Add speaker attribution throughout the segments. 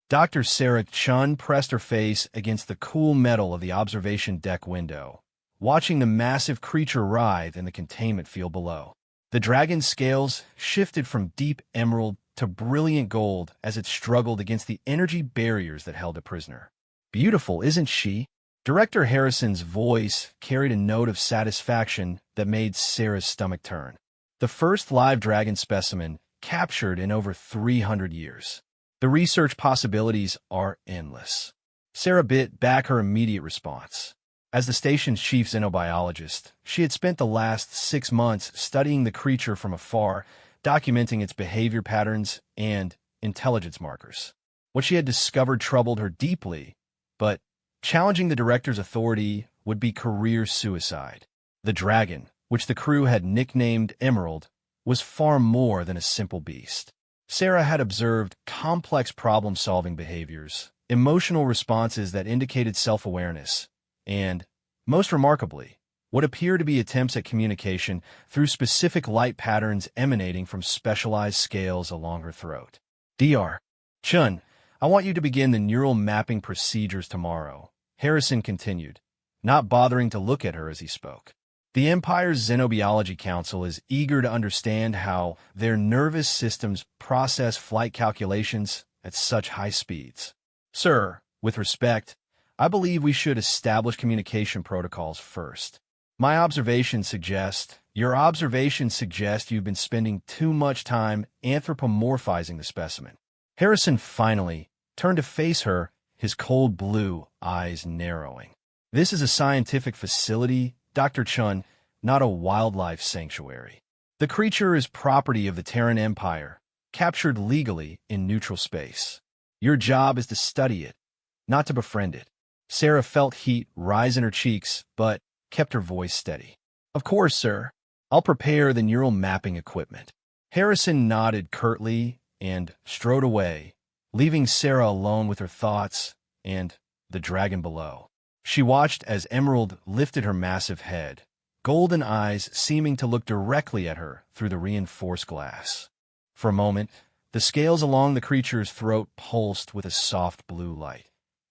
Speaker 1: Dr. Sarah Chun pressed her face against the cool metal of the observation deck window, watching the massive creature writhe in the containment field below. The dragon's scales shifted from deep emerald to brilliant gold as it struggled against the energy barriers that held it prisoner. "Beautiful, isn't she?" Director Harrison's voice carried a note of satisfaction that made Sarah's stomach turn. The first live dragon specimen captured in over 300 years. The research possibilities are endless. Sarah bit back her immediate response. As the station's chief xenobiologist, she had spent the last 6 months studying the creature from afar, documenting its behavior patterns and intelligence markers. What she had discovered troubled her deeply, but challenging the director's authority would be career suicide. The dragon, which the crew had nicknamed Emerald, was far more than a simple beast. Sarah had observed complex problem-solving behaviors, emotional responses that indicated self-awareness, and, most remarkably, what appeared to be attempts at communication through specific light patterns emanating from specialized scales along her throat. Dr. Chun, I want you to begin the neural mapping procedures tomorrow, Harrison continued, not bothering to look at her as he spoke. The Empire's Xenobiology Council is eager to understand how their nervous systems process flight calculations at such high speeds. Sir, with respect, I believe we should establish communication protocols first. Your observations suggest you've been spending too much time anthropomorphizing the specimen. Harrison finally turned to face her, his cold blue eyes narrowing. This is a scientific facility, Dr. Chun, not a wildlife sanctuary. The creature is property of the Terran Empire, captured legally in neutral space. Your job is to study it, not to befriend it. Sarah felt heat rise in her cheeks, but kept her voice steady. Of course, sir. I'll prepare the neural mapping equipment. Harrison nodded curtly and strode away, leaving Sarah alone with her thoughts and the dragon below. She watched as Emerald lifted her massive head, golden eyes seeming to look directly at her through the reinforced glass. For a moment, the scales along the creature's throat pulsed with a soft blue light,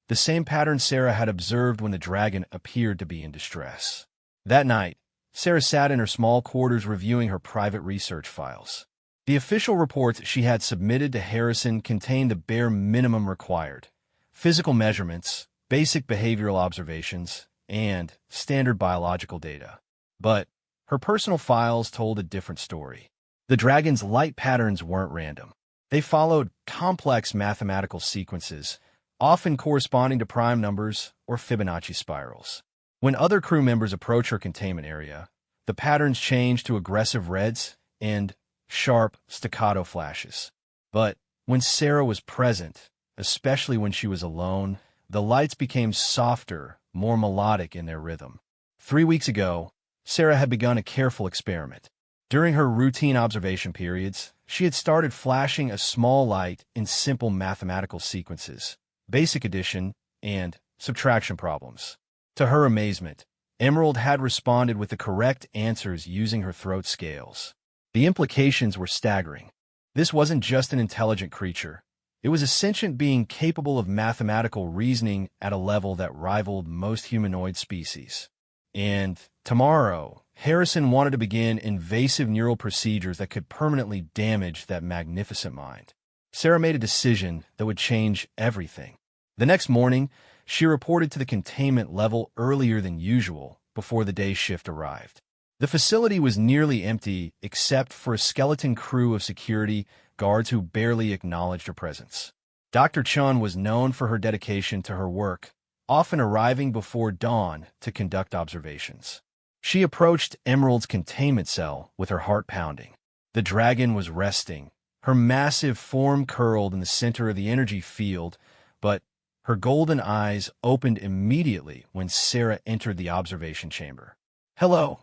Speaker 1: the same pattern Sarah had observed when the dragon appeared to be in distress. That night, Sarah sat in her small quarters reviewing her private research files. The official reports she had submitted to Harrison contained the bare minimum required: physical measurements, basic behavioral observations, and standard biological data. But her personal files told a different story. The dragon's light patterns weren't random. They followed complex mathematical sequences, often corresponding to prime numbers or Fibonacci spirals. When other crew members approached her containment area, the patterns changed to aggressive reds and sharp staccato flashes. But when Sarah was present, especially when she was alone, the lights became softer, more melodic in their rhythm. 3 weeks ago, Sarah had begun a careful experiment. During her routine observation periods, she had started flashing a small light in simple mathematical sequences, basic addition and subtraction problems. To her amazement, Emerald had responded with the correct answers using her throat scales. The implications were staggering. This wasn't just an intelligent creature. It was a sentient being capable of mathematical reasoning at a level that rivaled most humanoid species. And tomorrow, Harrison wanted to begin invasive neural procedures that could permanently damage that magnificent mind. Sarah made a decision that would change everything. The next morning, she reported to the containment level earlier than usual before the day's shift arrived. The facility was nearly empty except for a skeleton crew of security guards who barely acknowledged her presence. Dr. Chun was known for her dedication to her work, often arriving before dawn to conduct observations. She approached Emerald's containment cell with her heart pounding. The dragon was resting, her massive form curled in the center of the energy field, but her golden eyes opened immediately when Sarah entered the observation chamber. "Hello.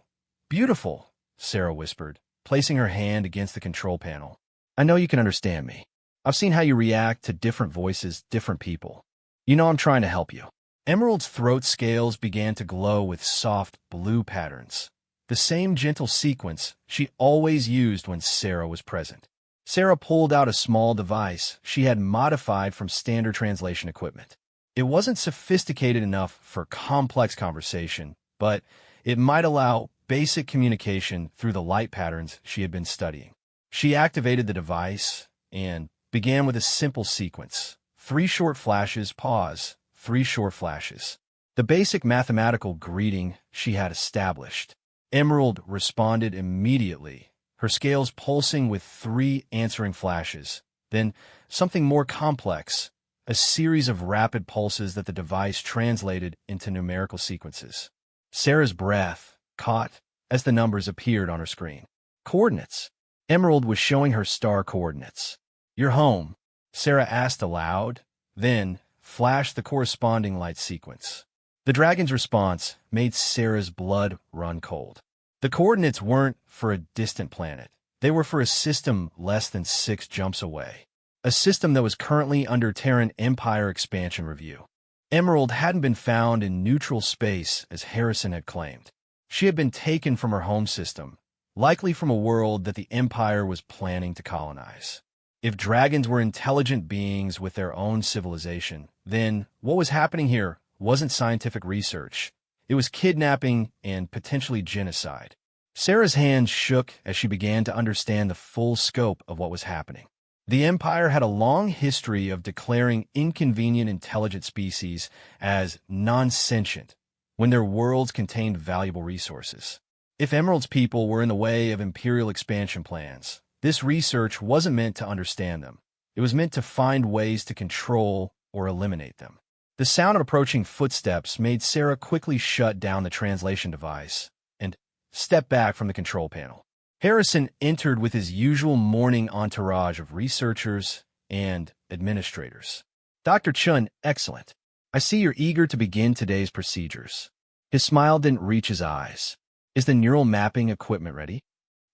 Speaker 1: Beautiful," Sarah whispered, placing her hand against the control panel. "I know you can understand me. I've seen how you react to different voices, different people. You know I'm trying to help you." Emerald's throat scales began to glow with soft blue patterns, the same gentle sequence she always used when Sarah was present. Sarah pulled out a small device she had modified from standard translation equipment. It wasn't sophisticated enough for complex conversation, but it might allow basic communication through the light patterns she had been studying. She activated the device and began with a simple sequence. 3 short flashes, pause, 3 short flashes. The basic mathematical greeting she had established. Emerald responded immediately, her scales pulsing with 3 answering flashes. Then, something more complex, a series of rapid pulses that the device translated into numerical sequences. Sarah's breath caught as the numbers appeared on her screen. Coordinates. Emerald was showing her star coordinates. "You're home," Sarah asked aloud, then flashed the corresponding light sequence. The dragon's response made Sarah's blood run cold. The coordinates weren't for a distant planet. They were for a system less than 6 jumps away. A system that was currently under Terran Empire expansion review. Emerald hadn't been found in neutral space as Harrison had claimed. She had been taken from her home system, likely from a world that the Empire was planning to colonize. If dragons were intelligent beings with their own civilization, then what was happening here wasn't scientific research. It was kidnapping and potentially genocide. Sarah's hands shook as she began to understand the full scope of what was happening. The Empire had a long history of declaring inconvenient intelligent species as non-sentient when their worlds contained valuable resources. If Emerald's people were in the way of Imperial expansion plans, this research wasn't meant to understand them. It was meant to find ways to control or eliminate them. The sound of approaching footsteps made Sarah quickly shut down the translation device and step back from the control panel. Harrison entered with his usual morning entourage of researchers and administrators. "Dr. Chun, excellent. I see you're eager to begin today's procedures." His smile didn't reach his eyes. "Is the neural mapping equipment ready?"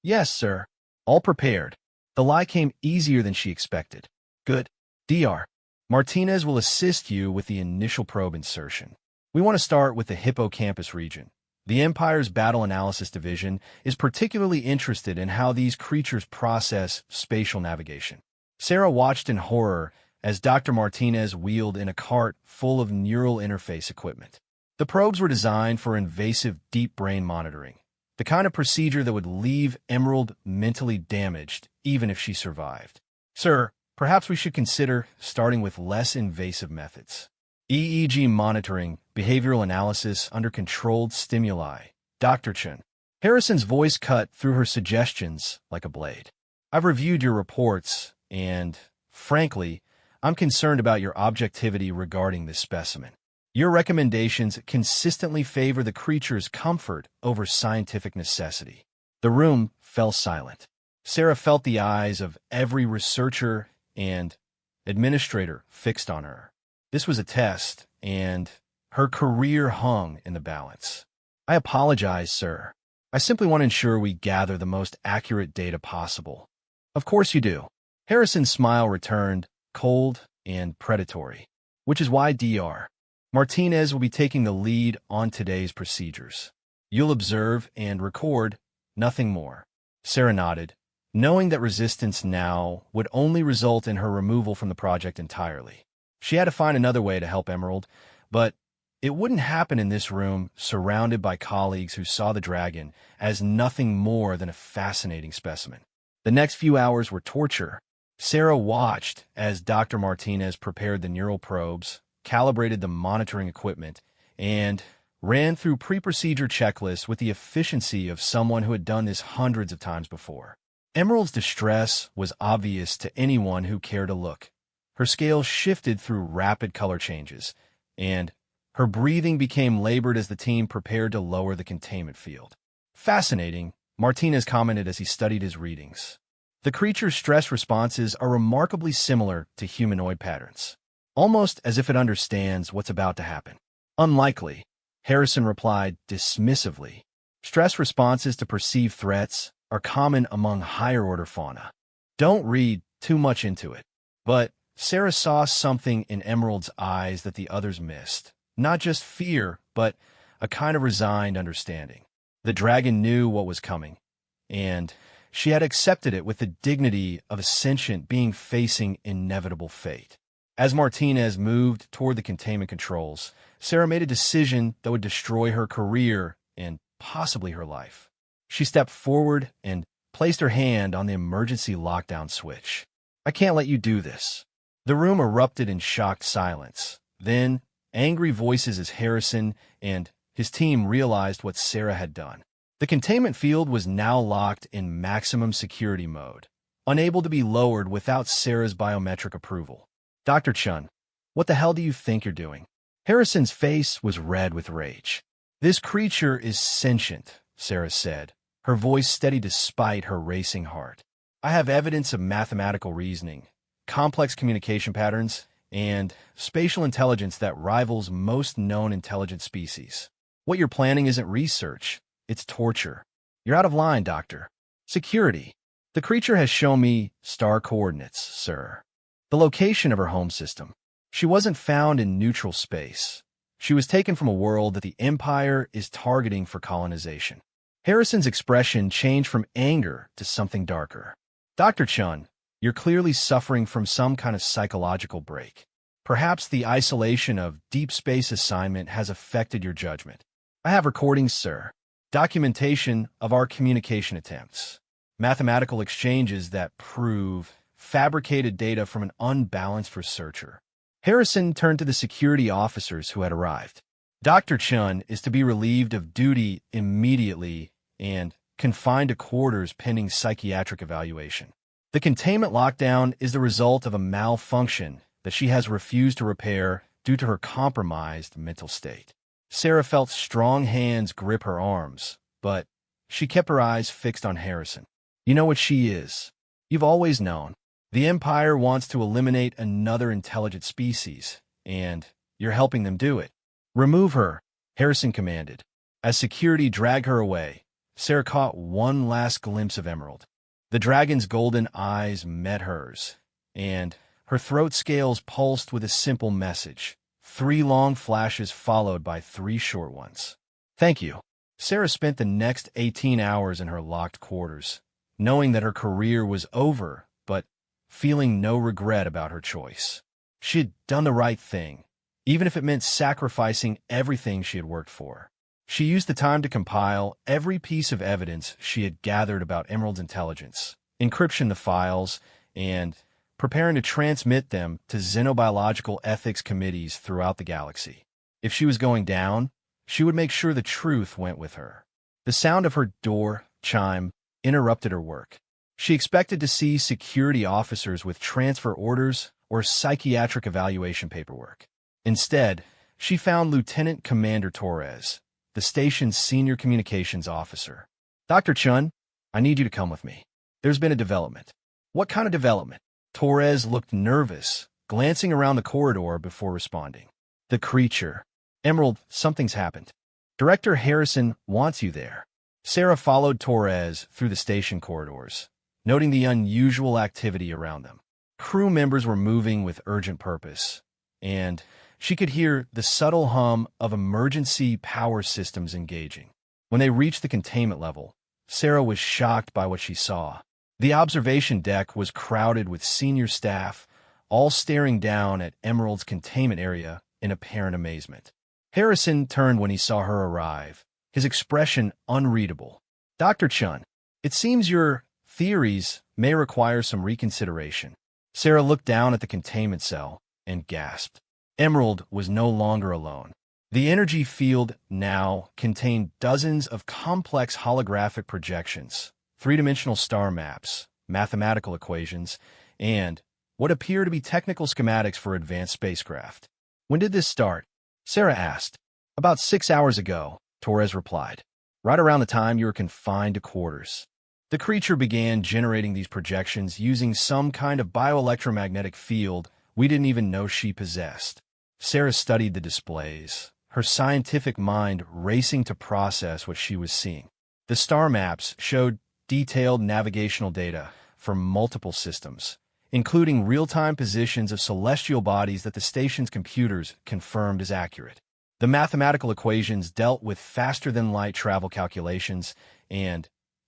Speaker 1: "Yes, sir. All prepared." The lie came easier than she expected. "Good. Dr. Martinez will assist you with the initial probe insertion. We want to start with the hippocampus region. The Empire's Battle Analysis Division is particularly interested in how these creatures process spatial navigation." Sarah watched in horror as Dr. Martinez wheeled in a cart full of neural interface equipment. The probes were designed for invasive deep brain monitoring, the kind of procedure that would leave Emerald mentally damaged even if she survived. "Sir, perhaps we should consider starting with less invasive methods. EEG monitoring, behavioral analysis under controlled stimuli." "Dr. Chen." Harrison's voice cut through her suggestions like a blade. "I've reviewed your reports, and, frankly, I'm concerned about your objectivity regarding this specimen. Your recommendations consistently favor the creature's comfort over scientific necessity." The room fell silent. Sarah felt the eyes of every researcher and administrator fixed on her. This was a test, and her career hung in the balance. "I apologize, sir. I simply want to ensure we gather the most accurate data possible." "Of course you do." Harrison's smile returned, cold and predatory. "Which is why Dr. Martinez will be taking the lead on today's procedures. You'll observe and record, nothing more." Sarah nodded, knowing that resistance now would only result in her removal from the project entirely. She had to find another way to help Emerald, but it wouldn't happen in this room surrounded by colleagues who saw the dragon as nothing more than a fascinating specimen. The next few hours were torture. Sarah watched as Dr. Martinez prepared the neural probes, calibrated the monitoring equipment, and ran through pre-procedure checklists with the efficiency of someone who had done this hundreds of times before. Emerald's distress was obvious to anyone who cared to look. Her scales shifted through rapid color changes, and her breathing became labored as the team prepared to lower the containment field. "Fascinating," Martinez commented as he studied his readings. "The creature's stress responses are remarkably similar to humanoid patterns, almost as if it understands what's about to happen." "Unlikely," Harrison replied dismissively. "Stress responses to perceived threats are common among higher-order fauna. Don't read too much into it." But Sarah saw something in Emerald's eyes that the others missed. Not just fear, but a kind of resigned understanding. The dragon knew what was coming, and She had accepted it with the dignity of a sentient being facing inevitable fate. As Martinez moved toward the containment controls, Sarah made a decision that would destroy her career and possibly her life. She stepped forward and placed her hand on the emergency lockdown switch. "I can't let you do this." The room erupted in shocked silence. Then, angry voices as Harrison and his team realized what Sarah had done. The containment field was now locked in maximum security mode, unable to be lowered without Sarah's biometric approval. "Dr. Chun, what the hell do you think you're doing?" Harrison's face was red with rage. "This creature is sentient," Sarah said, her voice steady despite her racing heart. "I have evidence of mathematical reasoning, complex communication patterns, and spatial intelligence that rivals most known intelligent species. What you're planning isn't research, it's torture. You're out of line, Doctor." "Security. The creature has shown me star coordinates, sir. The location of her home system. She wasn't found in neutral space. She was taken from a world that the Empire is targeting for colonization." Harrison's expression changed from anger to something darker. "Dr. Chun, you're clearly suffering from some kind of psychological break. Perhaps the isolation of deep space assignment has affected your judgment. I have recordings, sir. Documentation of our communication attempts. Mathematical exchanges that prove fabricated data from an unbalanced researcher." Harrison turned to the security officers who had arrived. "Dr. Chun is to be relieved of duty immediately and confined to quarters pending psychiatric evaluation. The containment lockdown is the result of a malfunction that she has refused to repair due to her compromised mental state." Sarah felt strong hands grip her arms, but she kept her eyes fixed on Harrison. "You know what she is. You've always known. The Empire wants to eliminate another intelligent species, and you're helping them do it. Remove her," Harrison commanded. As security dragged her away, Sarah caught one last glimpse of Emerald. The dragon's golden eyes met hers, and her throat scales pulsed with a simple message. 3 long flashes followed by 3 short ones. "Thank you." Sarah spent the next 18 hours in her locked quarters, knowing that her career was over, but feeling no regret about her choice. She had done the right thing, even if it meant sacrificing everything she had worked for. She used the time to compile every piece of evidence she had gathered about Emerald's intelligence, encryption the files, and preparing to transmit them to xenobiological ethics committees throughout the galaxy. If she was going down, she would make sure the truth went with her. The sound of her door chime interrupted her work. She expected to see security officers with transfer orders or psychiatric evaluation paperwork. Instead, she found Lieutenant Commander Torres, the station's senior communications officer. "Dr. Chun, I need you to come with me. There's been a development." "What kind of development?" Torres looked nervous, glancing around the corridor before responding. "The creature. Emerald, something's happened. Director Harrison wants you there." Sarah followed Torres through the station corridors, noting the unusual activity around them. Crew members were moving with urgent purpose, and she could hear the subtle hum of emergency power systems engaging. When they reached the containment level, Sarah was shocked by what she saw. The observation deck was crowded with senior staff, all staring down at Emerald's containment area in apparent amazement. Harrison turned when he saw her arrive, his expression unreadable. "Dr. Chun, it seems your theories may require some reconsideration." Sarah looked down at the containment cell and gasped. Emerald was no longer alone. The energy field now contained dozens of complex holographic projections, 3-dimensional star maps, mathematical equations, and what appear to be technical schematics for advanced spacecraft. "When did this start?" Sarah asked. "About 6 hours ago," Torres replied. "Right around the time you were confined to quarters." The creature began generating these projections using some kind of bioelectromagnetic field we didn't even know she possessed. Sarah studied the displays, her scientific mind racing to process what she was seeing. The star maps showed detailed navigational data from multiple systems, including real-time positions of celestial bodies that the station's computers confirmed as accurate. The mathematical equations dealt with faster-than-light travel calculations and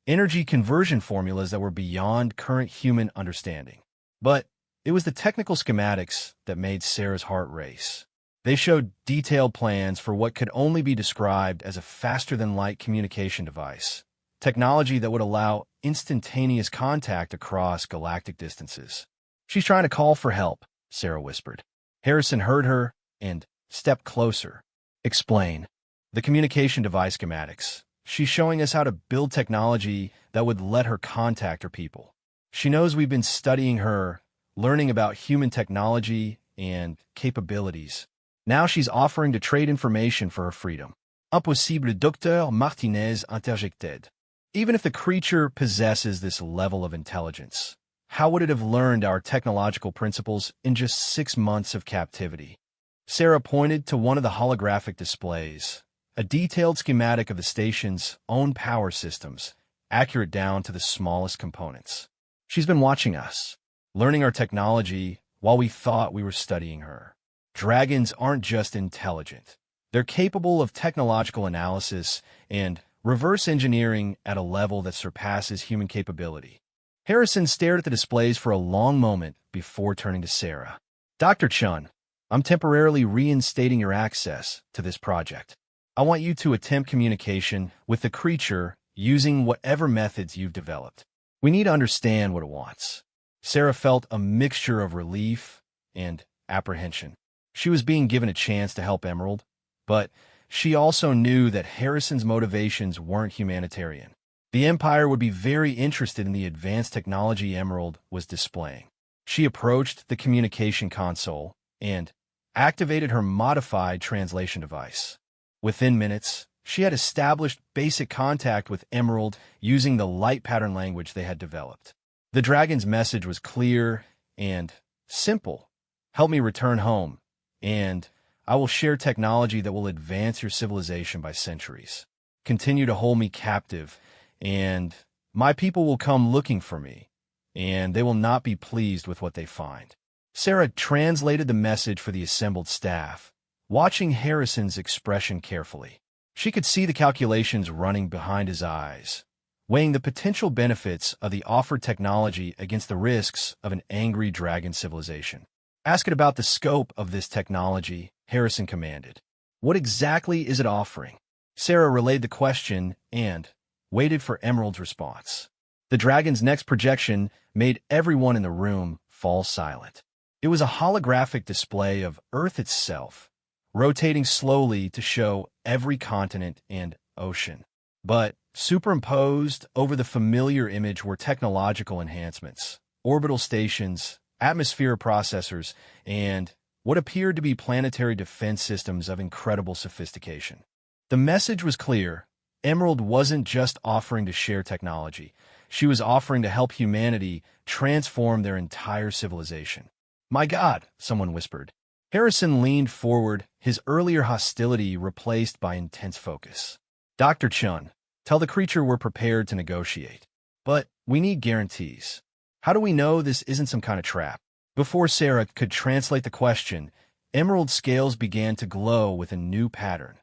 Speaker 1: energy conversion formulas that were beyond current human understanding. But it was the technical schematics that made Sarah's heart race. They showed detailed plans for what could only be described as a faster-than-light communication device, technology that would allow instantaneous contact across galactic distances. "She's trying to call for help," Sarah whispered. Harrison heard her and stepped closer. "Explain." "The communication device schematics. She's showing us how to build technology that would let her contact her people. She knows we've been studying her, learning about human technology and capabilities. Now she's offering to trade information for her freedom." Impossible, Dr. Martinez interjected. "Even if the creature possesses this level of intelligence, how would it have learned our technological principles in just 6 months of captivity?" Sarah pointed to one of the holographic displays, a detailed schematic of the station's own power systems, accurate down to the smallest components. "She's been watching us, learning our technology while we thought we were studying her. Dragons aren't just intelligent. They're capable of technological analysis and reverse engineering at a level that surpasses human capability." Harrison stared at the displays for a long moment before turning to Sarah. "Dr. Chun, I'm temporarily reinstating your access to this project. I want you to attempt communication with the creature using whatever methods you've developed. We need to understand what it wants." Sarah felt a mixture of relief and apprehension. She was being given a chance to help Emerald, but she also knew that Harrison's motivations weren't humanitarian. The Empire would be very interested in the advanced technology Emerald was displaying. She approached the communication console and activated her modified translation device. Within minutes, she had established basic contact with Emerald using the light pattern language they had developed. The dragon's message was clear and simple. "Help me return home, and I will share technology that will advance your civilization by centuries. Continue to hold me captive, and my people will come looking for me, and they will not be pleased with what they find." Sarah translated the message for the assembled staff, watching Harrison's expression carefully. She could see the calculations running behind his eyes, weighing the potential benefits of the offered technology against the risks of an angry dragon civilization. "Ask it about the scope of this technology," Harrison commanded. "What exactly is it offering?" Sarah relayed the question and waited for Emerald's response. The dragon's next projection made everyone in the room fall silent. It was a holographic display of Earth itself, rotating slowly to show every continent and ocean. But superimposed over the familiar image were technological enhancements, orbital stations, atmosphere processors, and what appeared to be planetary defense systems of incredible sophistication. The message was clear. Emerald wasn't just offering to share technology. She was offering to help humanity transform their entire civilization. "My God," someone whispered. Harrison leaned forward, his earlier hostility replaced by intense focus. "Dr. Chun, tell the creature we're prepared to negotiate. But we need guarantees. How do we know this isn't some kind of trap?" Before Sarah could translate the question, Emerald's scales began to glow with a new pattern,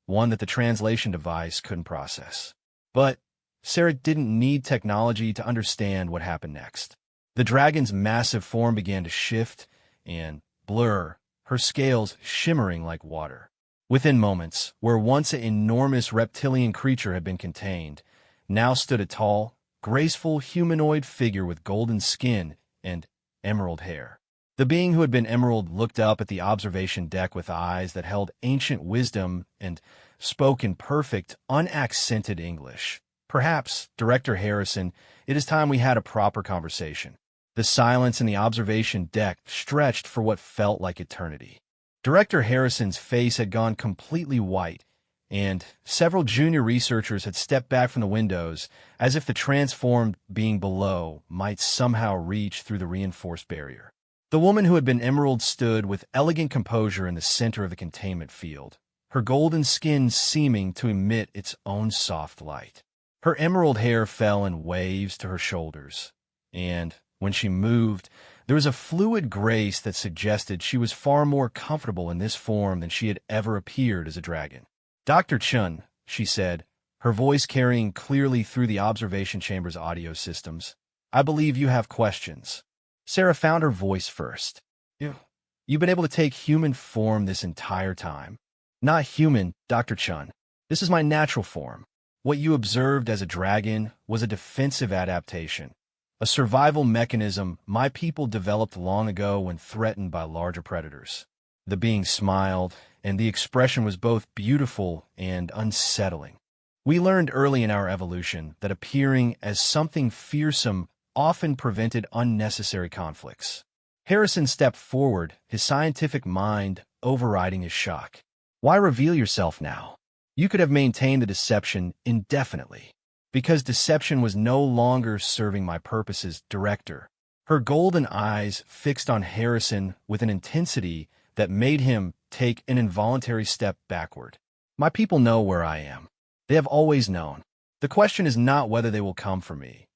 Speaker 1: one that the translation device couldn't process. But Sarah didn't need technology to understand what happened next. The dragon's massive form began to shift and blur, her scales shimmering like water. Within moments, where once an enormous reptilian creature had been contained, now stood a tall, graceful humanoid figure with golden skin and emerald hair. The being who had been Emerald looked up at the observation deck with eyes that held ancient wisdom and spoke in perfect, unaccented English. "Perhaps, Director Harrison, it is time we had a proper conversation." The silence in the observation deck stretched for what felt like eternity. Director Harrison's face had gone completely white, and several junior researchers had stepped back from the windows as if the transformed being below might somehow reach through the reinforced barrier. The woman who had been Emerald stood with elegant composure in the center of the containment field, her golden skin seeming to emit its own soft light. Her emerald hair fell in waves to her shoulders, and when she moved, there was a fluid grace that suggested she was far more comfortable in this form than she had ever appeared as a dragon. "Dr. Chun," she said, her voice carrying clearly through the observation chamber's audio systems. "I believe you have questions." Sarah found her voice first. You've been able to take human form this entire time." "Not human, Dr. Chun. This is my natural form. What you observed as a dragon was a defensive adaptation, a survival mechanism my people developed long ago when threatened by larger predators." The being smiled, and the expression was both beautiful and unsettling. "We learned early in our evolution that appearing as something fearsome often prevented unnecessary conflicts." Harrison stepped forward, his scientific mind overriding his shock. "Why reveal yourself now? You could have maintained the deception indefinitely." "Because deception was no longer serving my purposes, Director." Her golden eyes fixed on Harrison with an intensity that made him take an involuntary step backward. "My people know where I am. They have always known. The question is not whether they will come for me,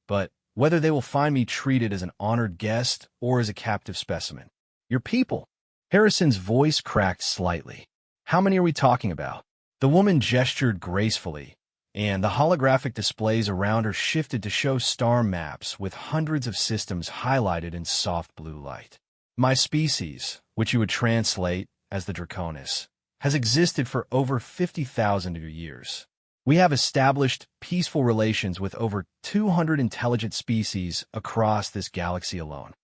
Speaker 1: but whether they will find me treated as an honored guest or as a captive specimen." "Your people?" Harrison's voice cracked slightly. "How many are we talking about?" The woman gestured gracefully, and the holographic displays around her shifted to show star maps with hundreds of systems highlighted in soft blue light. "My species, which you would translate as the Draconis, has existed for over 50,000 years. We have established peaceful relations with over 200 intelligent species across this galaxy alone."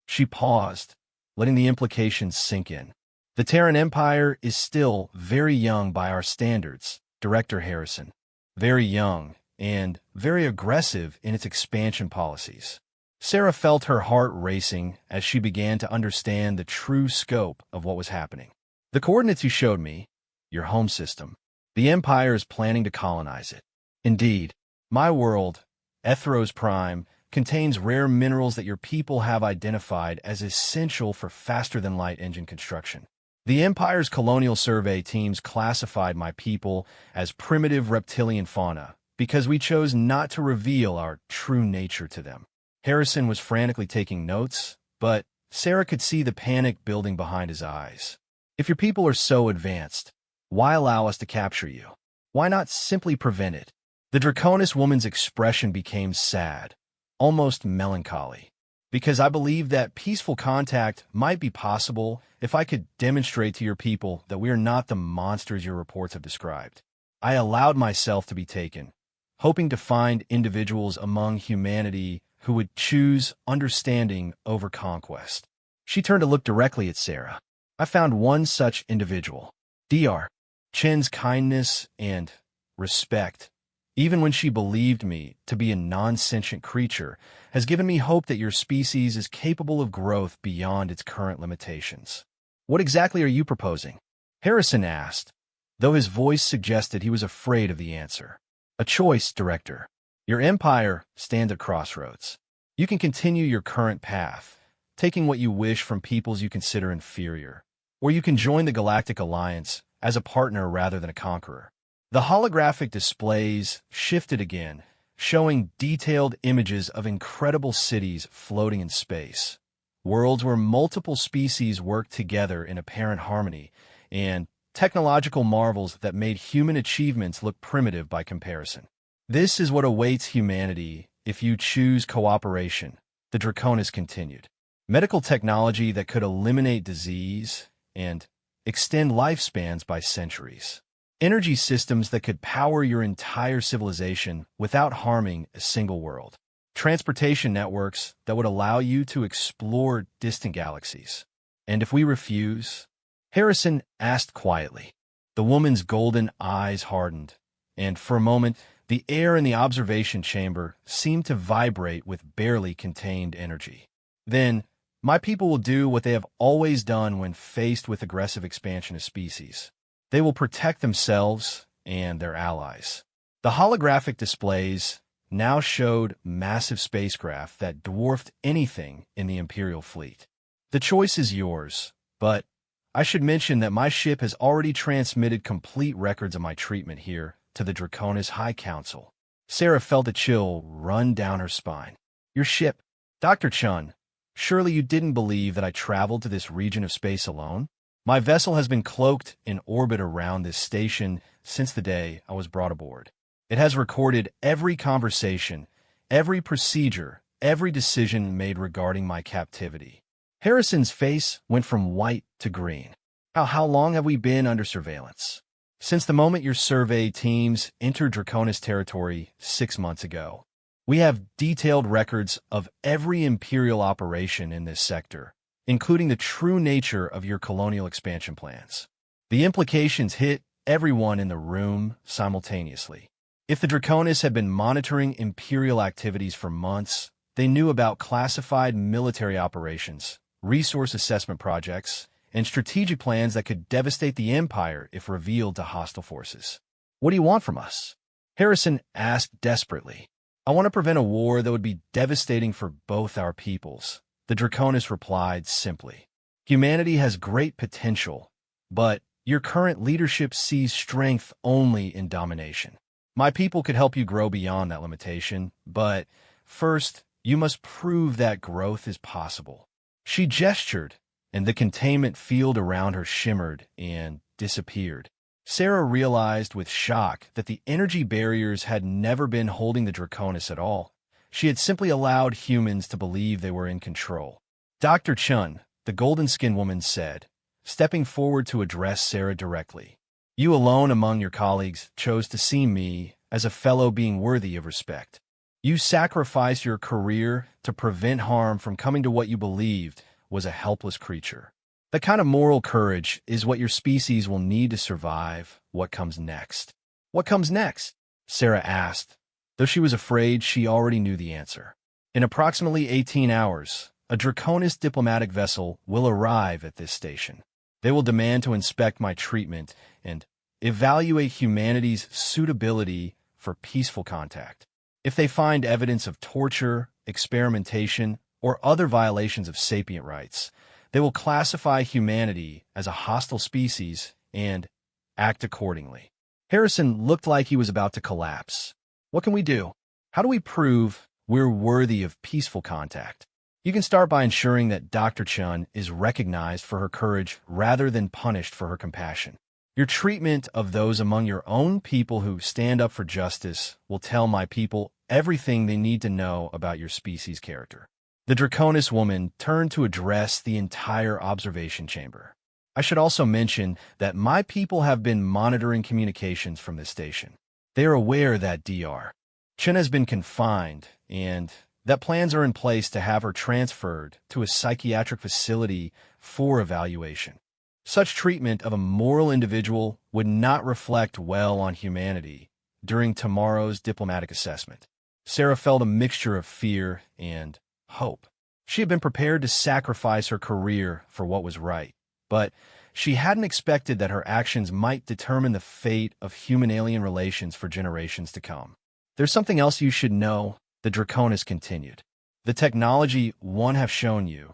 Speaker 1: She paused, letting the implications sink in. "The Terran Empire is still very young by our standards, Director Harrison. Very young and very aggressive in its expansion policies." Sarah felt her heart racing as she began to understand the true scope of what was happening. "The coordinates you showed me, your home system, the Empire is planning to colonize it. Indeed, my world, Ethros Prime, contains rare minerals that your people have identified as essential for faster-than-light engine construction. The Empire's colonial survey teams classified my people as primitive reptilian fauna because we chose not to reveal our true nature to them." Harrison was frantically taking notes, but Sarah could see the panic building behind his eyes. "If your people are so advanced, why allow us to capture you? Why not simply prevent it?" The Draconis woman's expression became sad, almost melancholy. "Because I believe that peaceful contact might be possible if I could demonstrate to your people that we are not the monsters your reports have described. I allowed myself to be taken, hoping to find individuals among humanity who would choose understanding over conquest." She turned to look directly at Sarah. "I found one such individual. Dr. Chen's kindness and respect, even when she believed me to be a non-sentient creature, has given me hope that your species is capable of growth beyond its current limitations." "What exactly are you proposing?" Harrison asked, though his voice suggested he was afraid of the answer. "A choice, Director. Your empire stands at crossroads. You can continue your current path, taking what you wish from peoples you consider inferior, or you can join the Galactic Alliance as a partner rather than a conqueror." The holographic displays shifted again, showing detailed images of incredible cities floating in space, worlds where multiple species worked together in apparent harmony, and technological marvels that made human achievements look primitive by comparison. "This is what awaits humanity if you choose cooperation," the Draconis continued. "Medical technology that could eliminate disease and extend lifespans by centuries. Energy systems that could power your entire civilization without harming a single world. Transportation networks that would allow you to explore distant galaxies. And if we refuse?" Harrison asked quietly. The woman's golden eyes hardened, and for a moment, the air in the observation chamber seemed to vibrate with barely contained energy. "Then, my people will do what they have always done when faced with aggressive expansion of species. They will protect themselves and their allies." The holographic displays now showed massive spacecraft that dwarfed anything in the Imperial fleet. "The choice is yours, but I should mention that my ship has already transmitted complete records of my treatment here to the Draconis High Council." Sarah felt a chill run down her spine. "Your ship? Dr. Chun, surely you didn't believe that I traveled to this region of space alone? My vessel has been cloaked in orbit around this station since the day I was brought aboard. It has recorded every conversation, every procedure, every decision made regarding my captivity. Harrison's face went from white to green. How long have we been under surveillance? Since the moment your survey teams entered Draconis territory 6 months ago. We have detailed records of every Imperial operation in this sector, including the true nature of your colonial expansion plans. The implications hit everyone in the room simultaneously. If the Draconis had been monitoring Imperial activities for months, they knew about classified military operations, resource assessment projects, and strategic plans that could devastate the Empire if revealed to hostile forces. What do you want from us? Harrison asked desperately. I want to prevent a war that would be devastating for both our peoples. The Draconis replied simply. Humanity has great potential, but your current leadership sees strength only in domination. My people could help you grow beyond that limitation, but first, you must prove that growth is possible. She gestured, and the containment field around her shimmered and disappeared. Sarah realized with shock that the energy barriers had never been holding the Draconis at all. She had simply allowed humans to believe they were in control. Dr. Chun, the golden-skinned woman, said, stepping forward to address Sarah directly. You alone among your colleagues chose to see me as a fellow being worthy of respect. You sacrificed your career to prevent harm from coming to what you believed was a helpless creature. That kind of moral courage is what your species will need to survive what comes next. What comes next? Sarah asked, though she was afraid she already knew the answer. In approximately 18 hours, a Draconis diplomatic vessel will arrive at this station. They will demand to inspect my treatment and evaluate humanity's suitability for peaceful contact. If they find evidence of torture, experimentation, or other violations of sapient rights, they will classify humanity as a hostile species and act accordingly. Harrison looked like he was about to collapse. What can we do? How do we prove we're worthy of peaceful contact? You can start by ensuring that Dr. Chun is recognized for her courage rather than punished for her compassion. Your treatment of those among your own people who stand up for justice will tell my people everything they need to know about your species' character. The Draconis woman turned to address the entire observation chamber. I should also mention that my people have been monitoring communications from this station. They are aware that Dr. Chen has been confined and that plans are in place to have her transferred to a psychiatric facility for evaluation. Such treatment of a moral individual would not reflect well on humanity during tomorrow's diplomatic assessment. Sarah felt a mixture of fear and hope. She had been prepared to sacrifice her career for what was right, but she hadn't expected that her actions might determine the fate of human-alien relations for generations to come. There's something else you should know, the Draconis continued. The technology one have shown you,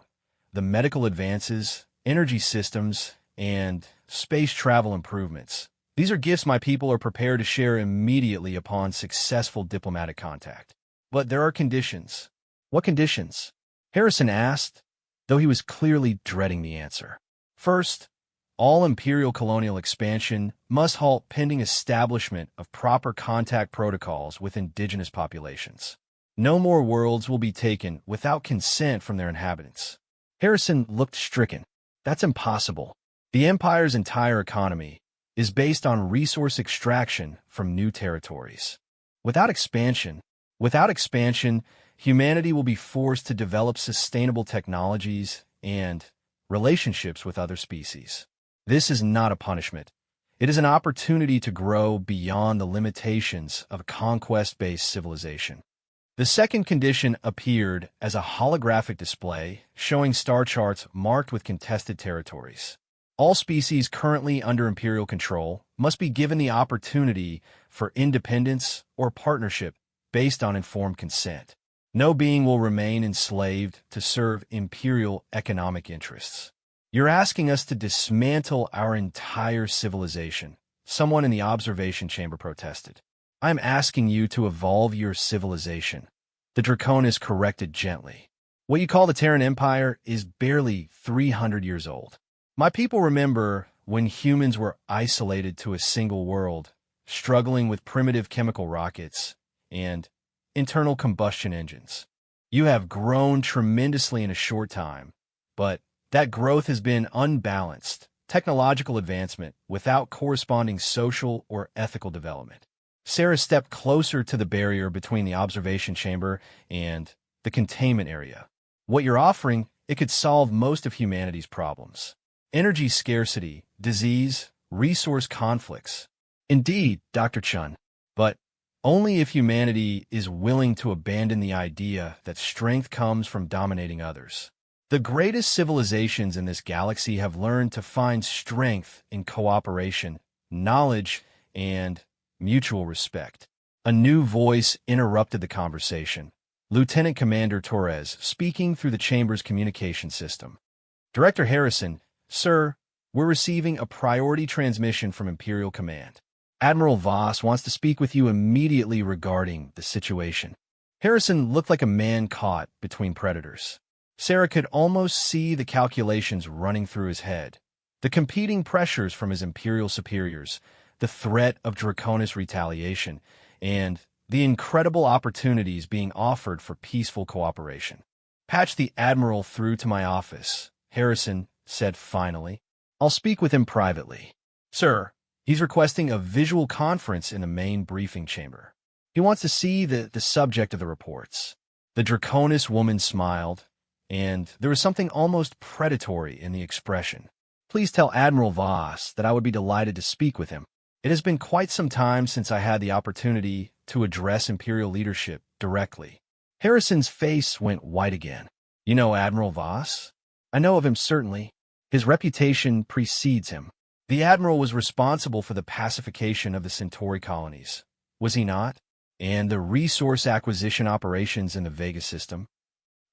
Speaker 1: the medical advances, energy systems, and space travel improvements. These are gifts my people are prepared to share immediately upon successful diplomatic contact. But there are conditions. What conditions? Harrison asked, though he was clearly dreading the answer. First, all Imperial colonial expansion must halt pending establishment of proper contact protocols with indigenous populations. No more worlds will be taken without consent from their inhabitants. Harrison looked stricken. That's impossible. The Empire's entire economy is based on resource extraction from new territories. Without expansion, humanity will be forced to develop sustainable technologies and relationships with other species. This is not a punishment. It is an opportunity to grow beyond the limitations of a conquest-based civilization. The second condition appeared as a holographic display showing star charts marked with contested territories. All species currently under Imperial control must be given the opportunity for independence or partnership based on informed consent. No being will remain enslaved to serve Imperial economic interests. You're asking us to dismantle our entire civilization, someone in the observation chamber protested. I'm asking you to evolve your civilization. The Draconis corrected gently. What you call the Terran Empire is barely 300 years old. My people remember when humans were isolated to a single world, struggling with primitive chemical rockets and internal combustion engines. You have grown tremendously in a short time, but that growth has been unbalanced, technological advancement without corresponding social or ethical development. Sarah stepped closer to the barrier between the observation chamber and the containment area. What you're offering, it could solve most of humanity's problems. Energy scarcity, disease, resource conflicts. Indeed, Dr. Chun, but only if humanity is willing to abandon the idea that strength comes from dominating others. The greatest civilizations in this galaxy have learned to find strength in cooperation, knowledge, and mutual respect. A new voice interrupted the conversation. Lieutenant Commander Torres, speaking through the chamber's communication system. Director Harrison, sir, we're receiving a priority transmission from Imperial Command. Admiral Voss wants to speak with you immediately regarding the situation. Harrison looked like a man caught between predators. Sarah could almost see the calculations running through his head. The competing pressures from his Imperial superiors, the threat of Draconis retaliation, and the incredible opportunities being offered for peaceful cooperation. Patch the Admiral through to my office, Harrison said finally. I'll speak with him privately. Sir, he's requesting a visual conference in the main briefing chamber. He wants to see the subject of the reports. The Draconis woman smiled, and there was something almost predatory in the expression. Please tell Admiral Voss that I would be delighted to speak with him. It has been quite some time since I had the opportunity to address Imperial leadership directly. Harrison's face went white again. You know Admiral Voss? I know of him certainly. His reputation precedes him. The Admiral was responsible for the pacification of the Centauri colonies, was he not? And the resource acquisition operations in the Vega system?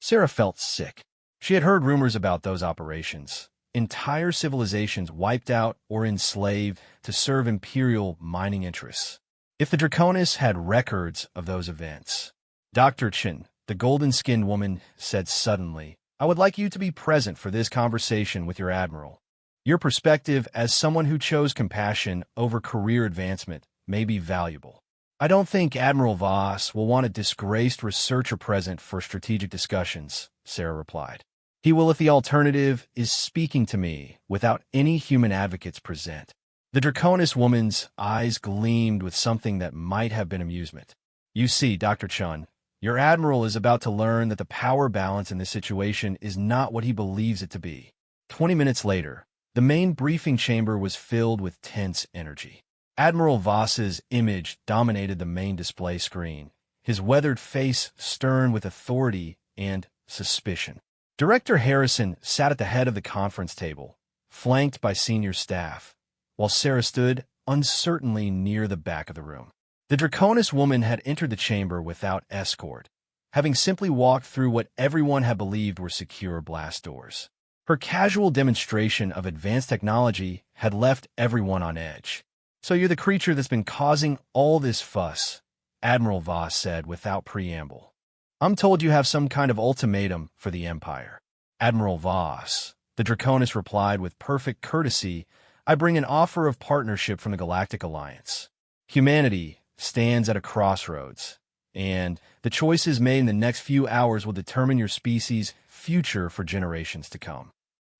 Speaker 1: Sarah felt sick. She had heard rumors about those operations. Entire civilizations wiped out or enslaved to serve Imperial mining interests. If the Draconis had records of those events. Dr. Chin, the golden-skinned woman, said suddenly, I would like you to be present for this conversation with your Admiral. Your perspective as someone who chose compassion over career advancement may be valuable. I don't think Admiral Voss will want a disgraced researcher present for strategic discussions, Sarah replied. He will if the alternative is speaking to me without any human advocates present. The Draconis woman's eyes gleamed with something that might have been amusement. You see, Dr. Chun, your Admiral is about to learn that the power balance in this situation is not what he believes it to be. 20 minutes later, the main briefing chamber was filled with tense energy. Admiral Voss's image dominated the main display screen, his weathered face stern with authority and suspicion. Director Harrison sat at the head of the conference table, flanked by senior staff, while Sarah stood uncertainly near the back of the room. The Draconis woman had entered the chamber without escort, having simply walked through what everyone had believed were secure blast doors. Her casual demonstration of advanced technology had left everyone on edge. So you're the creature that's been causing all this fuss, Admiral Voss said without preamble. I'm told you have some kind of ultimatum for the Empire. Admiral Voss, the Draconis replied with perfect courtesy, I bring an offer of partnership from the Galactic Alliance. Humanity stands at a crossroads, and the choices made in the next few hours will determine your species' future for generations to come.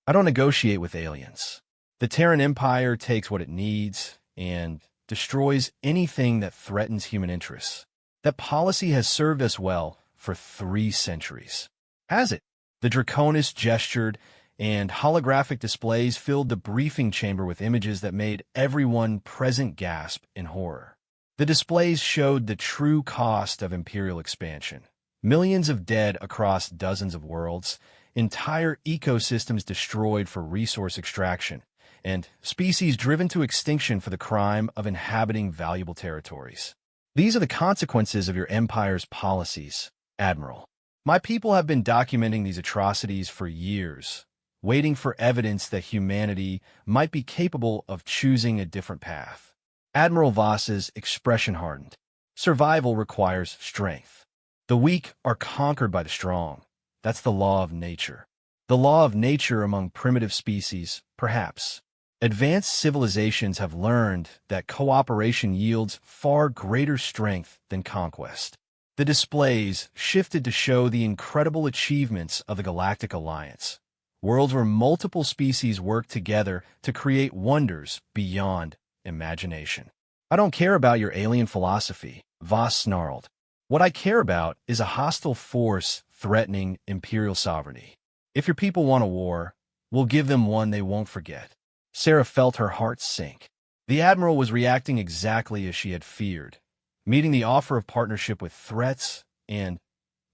Speaker 1: I don't negotiate with aliens. The Terran Empire takes what it needs and destroys anything that threatens human interests. That policy has served us well for 3 centuries. Has it? The Draconis gestured, and holographic displays filled the briefing chamber with images that made everyone present gasp in horror. The displays showed the true cost of Imperial expansion. Millions of dead across dozens of worlds, entire ecosystems destroyed for resource extraction, and species driven to extinction for the crime of inhabiting valuable territories. These are the consequences of your Empire's policies, Admiral. My people have been documenting these atrocities for years, waiting for evidence that humanity might be capable of choosing a different path. Admiral Voss's expression hardened. Survival requires strength. The weak are conquered by the strong. That's the law of nature. The law of nature among primitive species, perhaps. Advanced civilizations have learned that cooperation yields far greater strength than conquest. The displays shifted to show the incredible achievements of the Galactic Alliance, worlds where multiple species work together to create wonders beyond imagination. I don't care about your alien philosophy, Voss snarled. What I care about is a hostile force threatening imperial sovereignty. If your people want a war, we'll give them one they won't forget. Sarah felt her heart sink. The Admiral was reacting exactly as she had feared, meeting the offer of partnership with threats and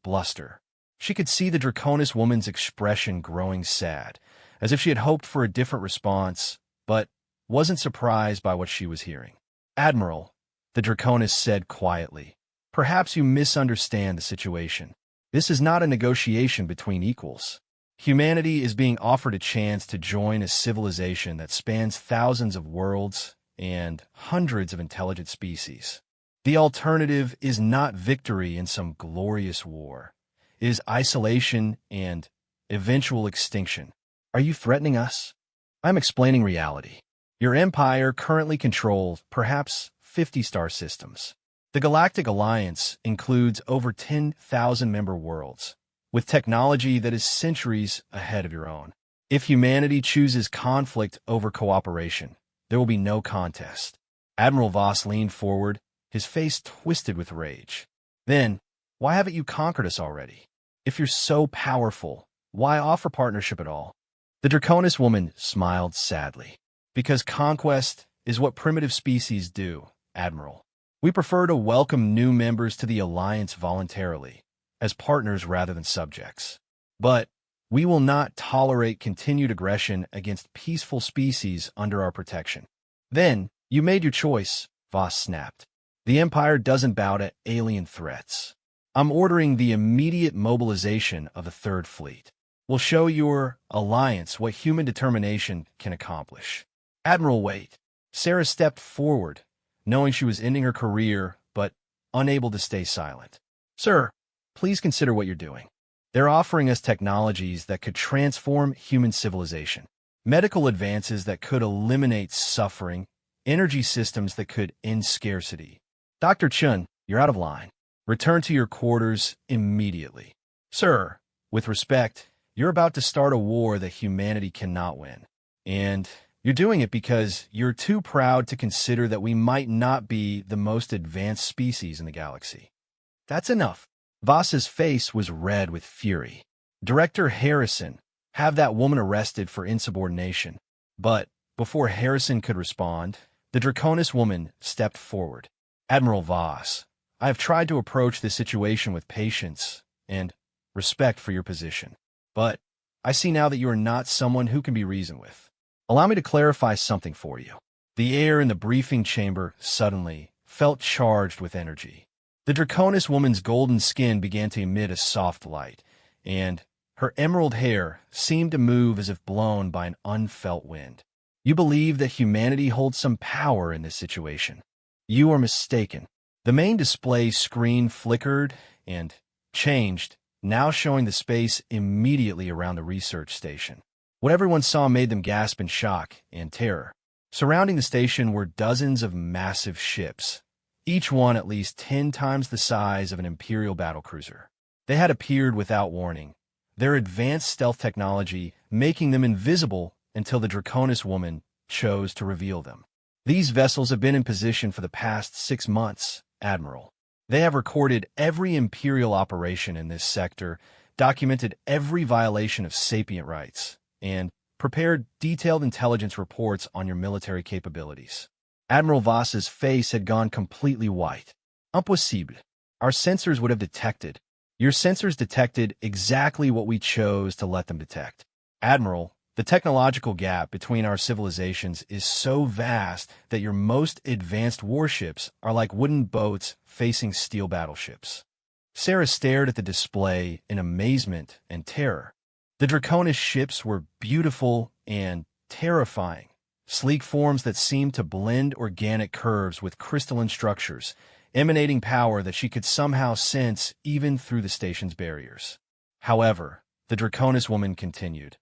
Speaker 1: bluster. She could see the Draconis woman's expression growing sad, as if she had hoped for a different response, but wasn't surprised by what she was hearing. Admiral, the Draconis said quietly, perhaps you misunderstand the situation. This is not a negotiation between equals. Humanity is being offered a chance to join a civilization that spans thousands of worlds and hundreds of intelligent species. The alternative is not victory in some glorious war. It is isolation and eventual extinction. Are you threatening us? I'm explaining reality. Your empire currently controls perhaps 50 star systems. The Galactic Alliance includes over 10,000 member worlds, with technology that is centuries ahead of your own. If humanity chooses conflict over cooperation, there will be no contest. Admiral Voss leaned forward, his face twisted with rage. Then, why haven't you conquered us already? If you're so powerful, why offer partnership at all? The Draconis woman smiled sadly. Because conquest is what primitive species do, Admiral. We prefer to welcome new members to the Alliance voluntarily, as partners rather than subjects. But we will not tolerate continued aggression against peaceful species under our protection. Then, you made your choice, Voss snapped. The Empire doesn't bow to alien threats. I'm ordering the immediate mobilization of the Third Fleet. We'll show your alliance what human determination can accomplish. Admiral, wait. Sarah stepped forward, knowing she was ending her career, but unable to stay silent. Sir, please consider what you're doing. They're offering us technologies that could transform human civilization, medical advances that could eliminate suffering, energy systems that could end scarcity. Dr. Chun, you're out of line. Return to your quarters immediately. Sir, with respect, you're about to start a war that humanity cannot win. And you're doing it because you're too proud to consider that we might not be the most advanced species in the galaxy. That's enough. Voss's face was red with fury. Director Harrison, have that woman arrested for insubordination. But before Harrison could respond, the Draconis woman stepped forward. Admiral Voss, I have tried to approach this situation with patience and respect for your position. But I see now that you are not someone who can be reasoned with. Allow me to clarify something for you. The air in the briefing chamber suddenly felt charged with energy. The Draconis woman's golden skin began to emit a soft light, and her emerald hair seemed to move as if blown by an unfelt wind. You believe that humanity holds some power in this situation. You are mistaken. The main display screen flickered and changed, now showing the space immediately around the research station. What everyone saw made them gasp in shock and terror. Surrounding the station were dozens of massive ships, each one at least 10 times the size of an Imperial battlecruiser. They had appeared without warning, their advanced stealth technology making them invisible until the Draconis woman chose to reveal them. These vessels have been in position for the past 6 months, Admiral. They have recorded every Imperial operation in this sector, documented every violation of sapient rights, and prepared detailed intelligence reports on your military capabilities. Admiral Voss's face had gone completely white. Impossible. Our sensors would have detected. Your sensors detected exactly what we chose to let them detect. Admiral, the technological gap between our civilizations is so vast that your most advanced warships are like wooden boats facing steel battleships. Sarah stared at the display in amazement and terror. The Draconis ships were beautiful and terrifying, sleek forms that seemed to blend organic curves with crystalline structures, emanating power that she could somehow sense even through the station's barriers. However, the Draconis woman continued.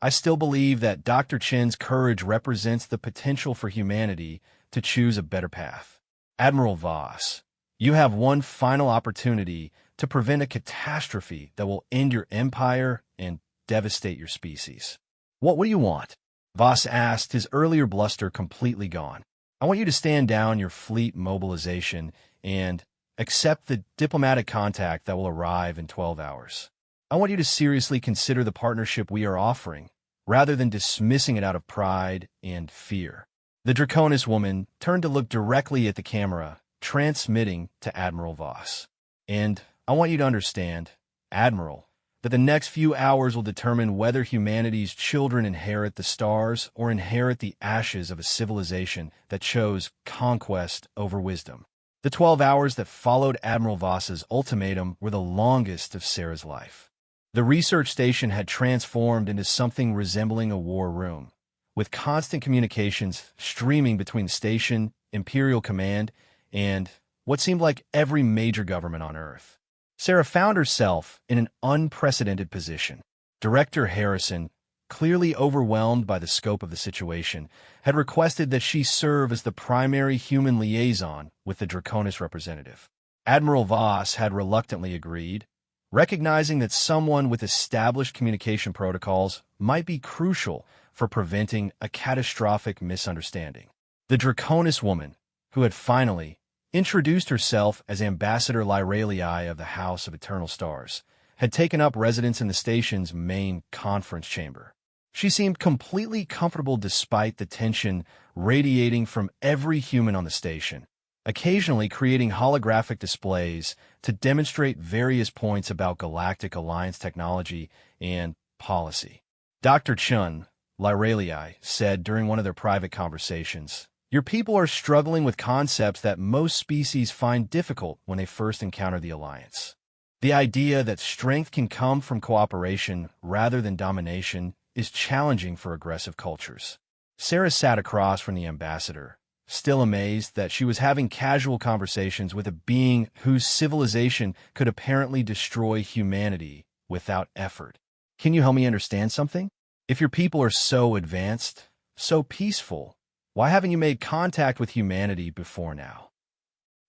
Speaker 1: I still believe that Dr. Chen's courage represents the potential for humanity to choose a better path. Admiral Voss, you have one final opportunity to prevent a catastrophe that will end your empire and devastate your species. What do you want? Voss asked, his earlier bluster completely gone. I want you to stand down your fleet mobilization and accept the diplomatic contact that will arrive in 12 hours. I want you to seriously consider the partnership we are offering, rather than dismissing it out of pride and fear. The Draconis woman turned to look directly at the camera, transmitting to Admiral Voss. And I want you to understand, Admiral, that the next few hours will determine whether humanity's children inherit the stars or inherit the ashes of a civilization that chose conquest over wisdom. The 12 hours that followed Admiral Voss's ultimatum were the longest of Sarah's life. The research station had transformed into something resembling a war room, with constant communications streaming between the station, Imperial Command, and what seemed like every major government on Earth. Sarah found herself in an unprecedented position. Director Harrison, clearly overwhelmed by the scope of the situation, had requested that she serve as the primary human liaison with the Draconis representative. Admiral Voss had reluctantly agreed, recognizing that someone with established communication protocols might be crucial for preventing a catastrophic misunderstanding. The Draconis woman, who had finally introduced herself as Ambassador Lyralii of the House of Eternal Stars, had taken up residence in the station's main conference chamber. She seemed completely comfortable despite the tension radiating from every human on the station, occasionally creating holographic displays to demonstrate various points about Galactic Alliance technology and policy. Dr. Chun, Lyralii, said during one of their private conversations, "Your people are struggling with concepts that most species find difficult when they first encounter the Alliance. The idea that strength can come from cooperation rather than domination is challenging for aggressive cultures." Sarah sat across from the ambassador, still amazed that she was having casual conversations with a being whose civilization could apparently destroy humanity without effort. "Can you help me understand something? If your people are so advanced, so peaceful, why haven't you made contact with humanity before now?"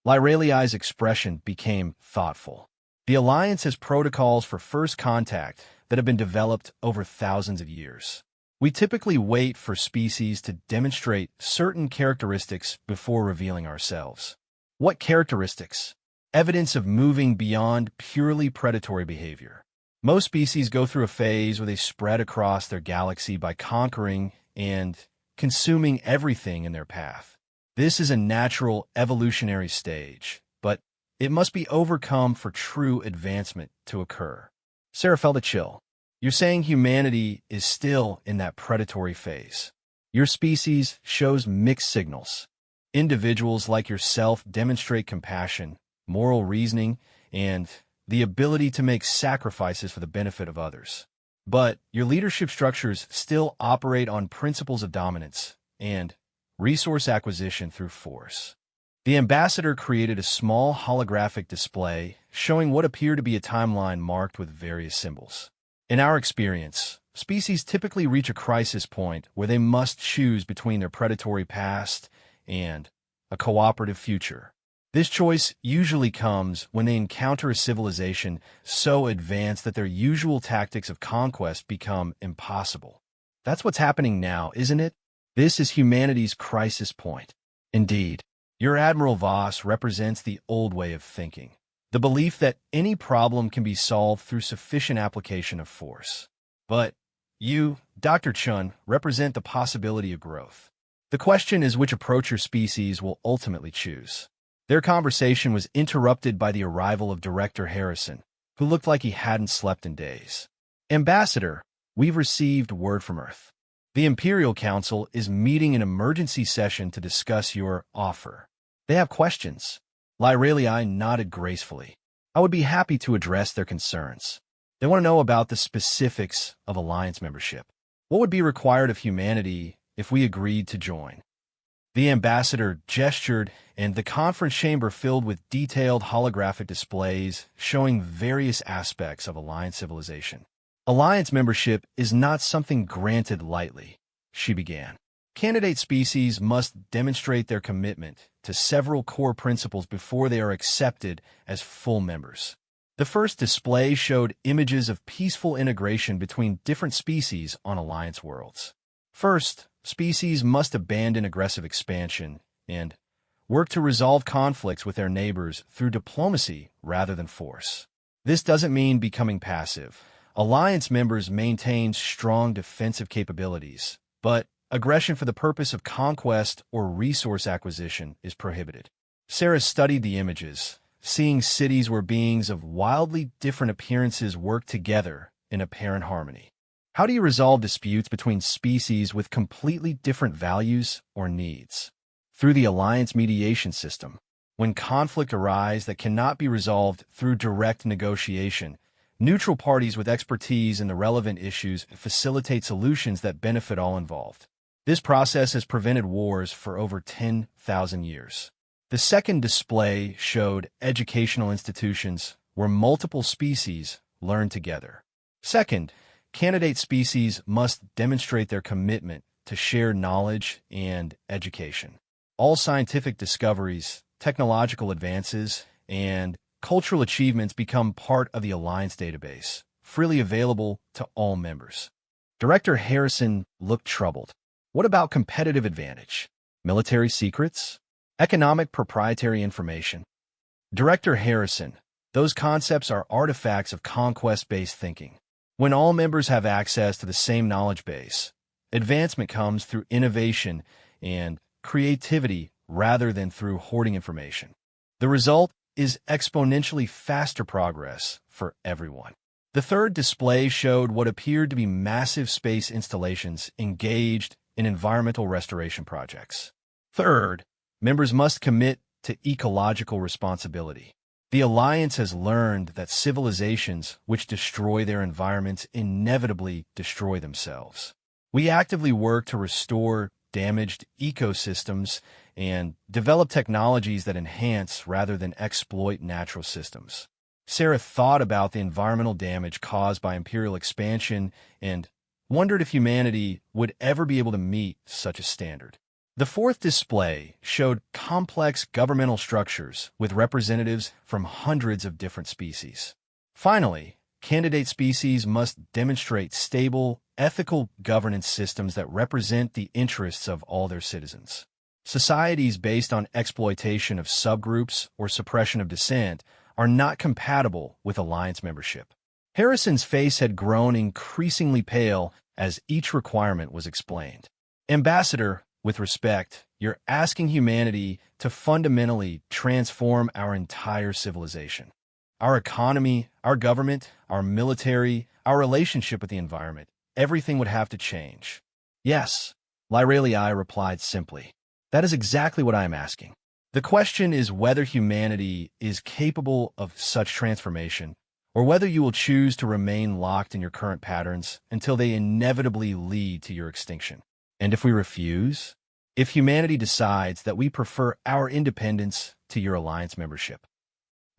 Speaker 1: Lyralii's expression became thoughtful. "The Alliance has protocols for first contact that have been developed over thousands of years. We typically wait for species to demonstrate certain characteristics before revealing ourselves." "What characteristics?" "Evidence of moving beyond purely predatory behavior. Most species go through a phase where they spread across their galaxy by conquering and consuming everything in their path. This is a natural evolutionary stage, but it must be overcome for true advancement to occur." Sarah felt a chill. "You're saying humanity is still in that predatory phase. Your species shows mixed signals. Individuals like yourself demonstrate compassion, moral reasoning, and the ability to make sacrifices for the benefit of others. But your leadership structures still operate on principles of dominance and resource acquisition through force." The ambassador created a small holographic display showing what appeared to be a timeline marked with various symbols. "In our experience, species typically reach a crisis point where they must choose between their predatory past and a cooperative future. This choice usually comes when they encounter a civilization so advanced that their usual tactics of conquest become impossible. That's what's happening now, isn't it? This is humanity's crisis point." "Indeed. Your Admiral Voss represents the old way of thinking, the belief that any problem can be solved through sufficient application of force. But you, Dr. Chun, represent the possibility of growth. The question is which approach your species will ultimately choose." Their conversation was interrupted by the arrival of Director Harrison, who looked like he hadn't slept in days. "Ambassador, we've received word from Earth. The Imperial Council is meeting an emergency session to discuss your offer. They have questions." Lyralii nodded gracefully. "I would be happy to address their concerns. They want to know about the specifics of Alliance membership. What would be required of humanity if we agreed to join?" The ambassador gestured, and the conference chamber filled with detailed holographic displays showing various aspects of Alliance civilization. Alliance membership is not something granted lightly, she began. Candidate species must demonstrate their commitment to several core principles before they are accepted as full members. The first display showed images of peaceful integration between different species on Alliance worlds. First, species must abandon aggressive expansion and work to resolve conflicts with their neighbors through diplomacy rather than force. This doesn't mean becoming passive. Alliance members maintain strong defensive capabilities, but aggression for the purpose of conquest or resource acquisition is prohibited. Sarah studied the images, seeing cities where beings of wildly different appearances work together in apparent harmony. How do you resolve disputes between species with completely different values or needs? Through the alliance mediation system. When conflict arises that cannot be resolved through direct negotiation, neutral parties with expertise in the relevant issues facilitate solutions that benefit all involved. This process has prevented wars for over 10,000 years. The second display showed educational institutions where multiple species learn together. Second, candidate species must demonstrate their commitment to shared knowledge and education. All scientific discoveries, technological advances, and cultural achievements become part of the Alliance database, freely available to all members. Director Harrison looked troubled. What about competitive advantage? Military secrets? Economic proprietary information? Director Harrison, those concepts are artifacts of conquest-based thinking. When all members have access to the same knowledge base, advancement comes through innovation and creativity rather than through hoarding information. The result is exponentially faster progress for everyone. The third display showed what appeared to be massive space installations engaged in environmental restoration projects. Third, members must commit to ecological responsibility. The Alliance has learned that civilizations which destroy their environments inevitably destroy themselves. We actively work to restore damaged ecosystems and develop technologies that enhance rather than exploit natural systems. Sarah thought about the environmental damage caused by imperial expansion and wondered if humanity would ever be able to meet such a standard. The fourth display showed complex governmental structures with representatives from hundreds of different species. Finally, candidate species must demonstrate stable, ethical governance systems that represent the interests of all their citizens. Societies based on exploitation of subgroups or suppression of dissent are not compatible with Alliance membership. Harrison's face had grown increasingly pale as each requirement was explained. Ambassador, with respect, you're asking humanity to fundamentally transform our entire civilization. Our economy, our government, our military, our relationship with the environment, everything would have to change. Yes, Lyralii replied simply. That is exactly what I am asking. The question is whether humanity is capable of such transformation, or whether you will choose to remain locked in your current patterns until they inevitably lead to your extinction. And if we refuse? If humanity decides that we prefer our independence to your Alliance membership?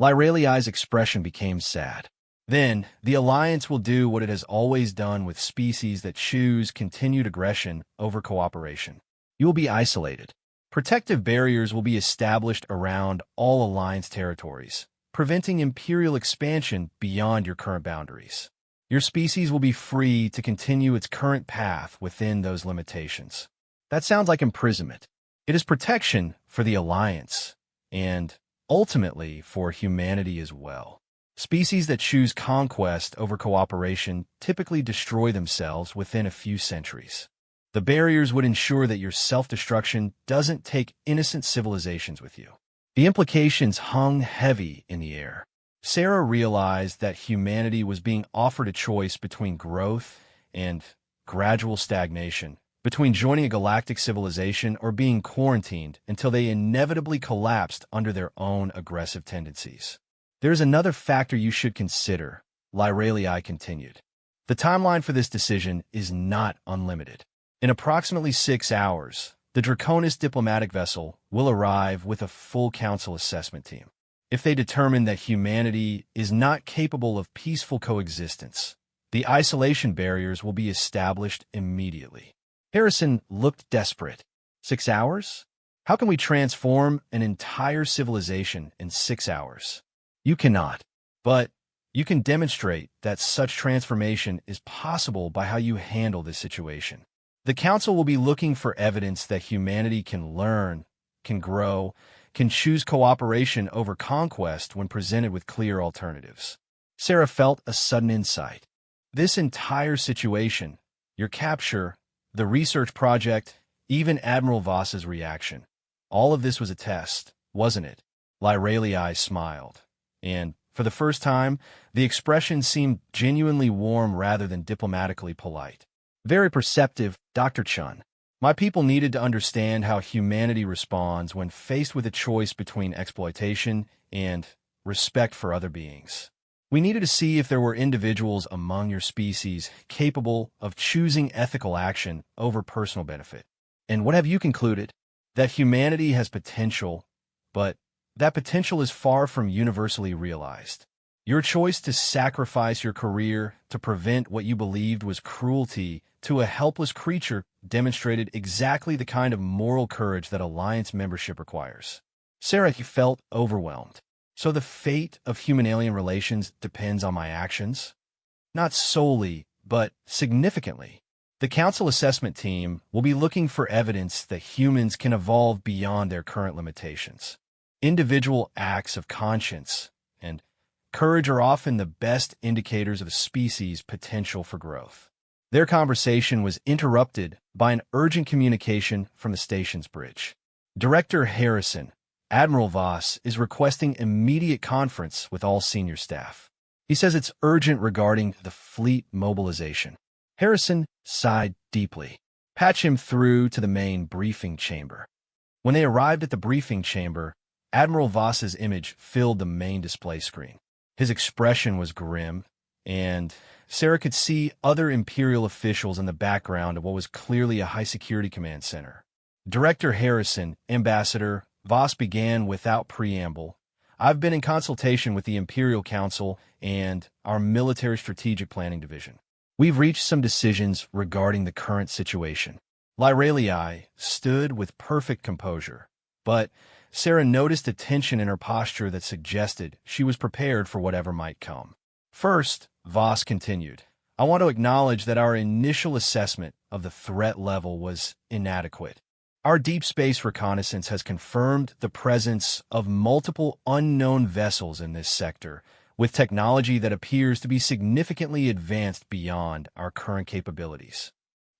Speaker 1: Lyralii's expression became sad. Then, the Alliance will do what it has always done with species that choose continued aggression over cooperation. You will be isolated. Protective barriers will be established around all Alliance territories, preventing imperial expansion beyond your current boundaries. Your species will be free to continue its current path within those limitations. That sounds like imprisonment. It is protection for the Alliance, and ultimately for humanity as well. Species that choose conquest over cooperation typically destroy themselves within a few centuries. The barriers would ensure that your self-destruction doesn't take innocent civilizations with you. The implications hung heavy in the air. Sarah realized that humanity was being offered a choice between growth and gradual stagnation, between joining a galactic civilization or being quarantined until they inevitably collapsed under their own aggressive tendencies. There's another factor you should consider, Lyralii continued. The timeline for this decision is not unlimited. In approximately 6 hours, the Draconis diplomatic vessel will arrive with a full council assessment team. If they determine that humanity is not capable of peaceful coexistence, The isolation barriers will be established immediately. Harrison looked desperate. 6 hours? How can we transform an entire civilization in 6 hours? You cannot. But you can demonstrate that such transformation is possible by how you handle this situation. The Council will be looking for evidence that humanity can learn, can grow, can choose cooperation over conquest when presented with clear alternatives. Sarah felt a sudden insight. This entire situation, your capture, the research project, even Admiral Voss's reaction, all of this was a test, wasn't it? Lyralii smiled, and, for the first time, the expression seemed genuinely warm rather than diplomatically polite. Very perceptive, Dr. Chun. My people needed to understand how humanity responds when faced with a choice between exploitation and respect for other beings. We needed to see if there were individuals among your species capable of choosing ethical action over personal benefit. And what have you concluded? That humanity has potential, but that potential is far from universally realized. Your choice to sacrifice your career to prevent what you believed was cruelty to a helpless creature demonstrated exactly the kind of moral courage that Alliance membership requires. Sarah felt overwhelmed. So the fate of human-alien relations depends on my actions? Not solely, but significantly. The Council assessment team will be looking for evidence that humans can evolve beyond their current limitations. Individual acts of conscience and courage are often the best indicators of a species' potential for growth. Their conversation was interrupted by an urgent communication from the station's bridge. Director Harrison, Admiral Voss, is requesting immediate conference with all senior staff. He says it's urgent regarding the fleet mobilization. Harrison sighed deeply. Patch him through to the main briefing chamber. When they arrived at the briefing chamber, Admiral Voss's image filled the main display screen. His expression was grim, and Sarah could see other Imperial officials in the background of what was clearly a high-security command center. Director Harrison, Ambassador Voss began without preamble. I've been in consultation with the Imperial Council and our Military Strategic Planning Division. We've reached some decisions regarding the current situation. Lyralii stood with perfect composure, but Sarah noticed a tension in her posture that suggested she was prepared for whatever might come. First, Voss continued, I want to acknowledge that our initial assessment of the threat level was inadequate. Our deep space reconnaissance has confirmed the presence of multiple unknown vessels in this sector, with technology that appears to be significantly advanced beyond our current capabilities.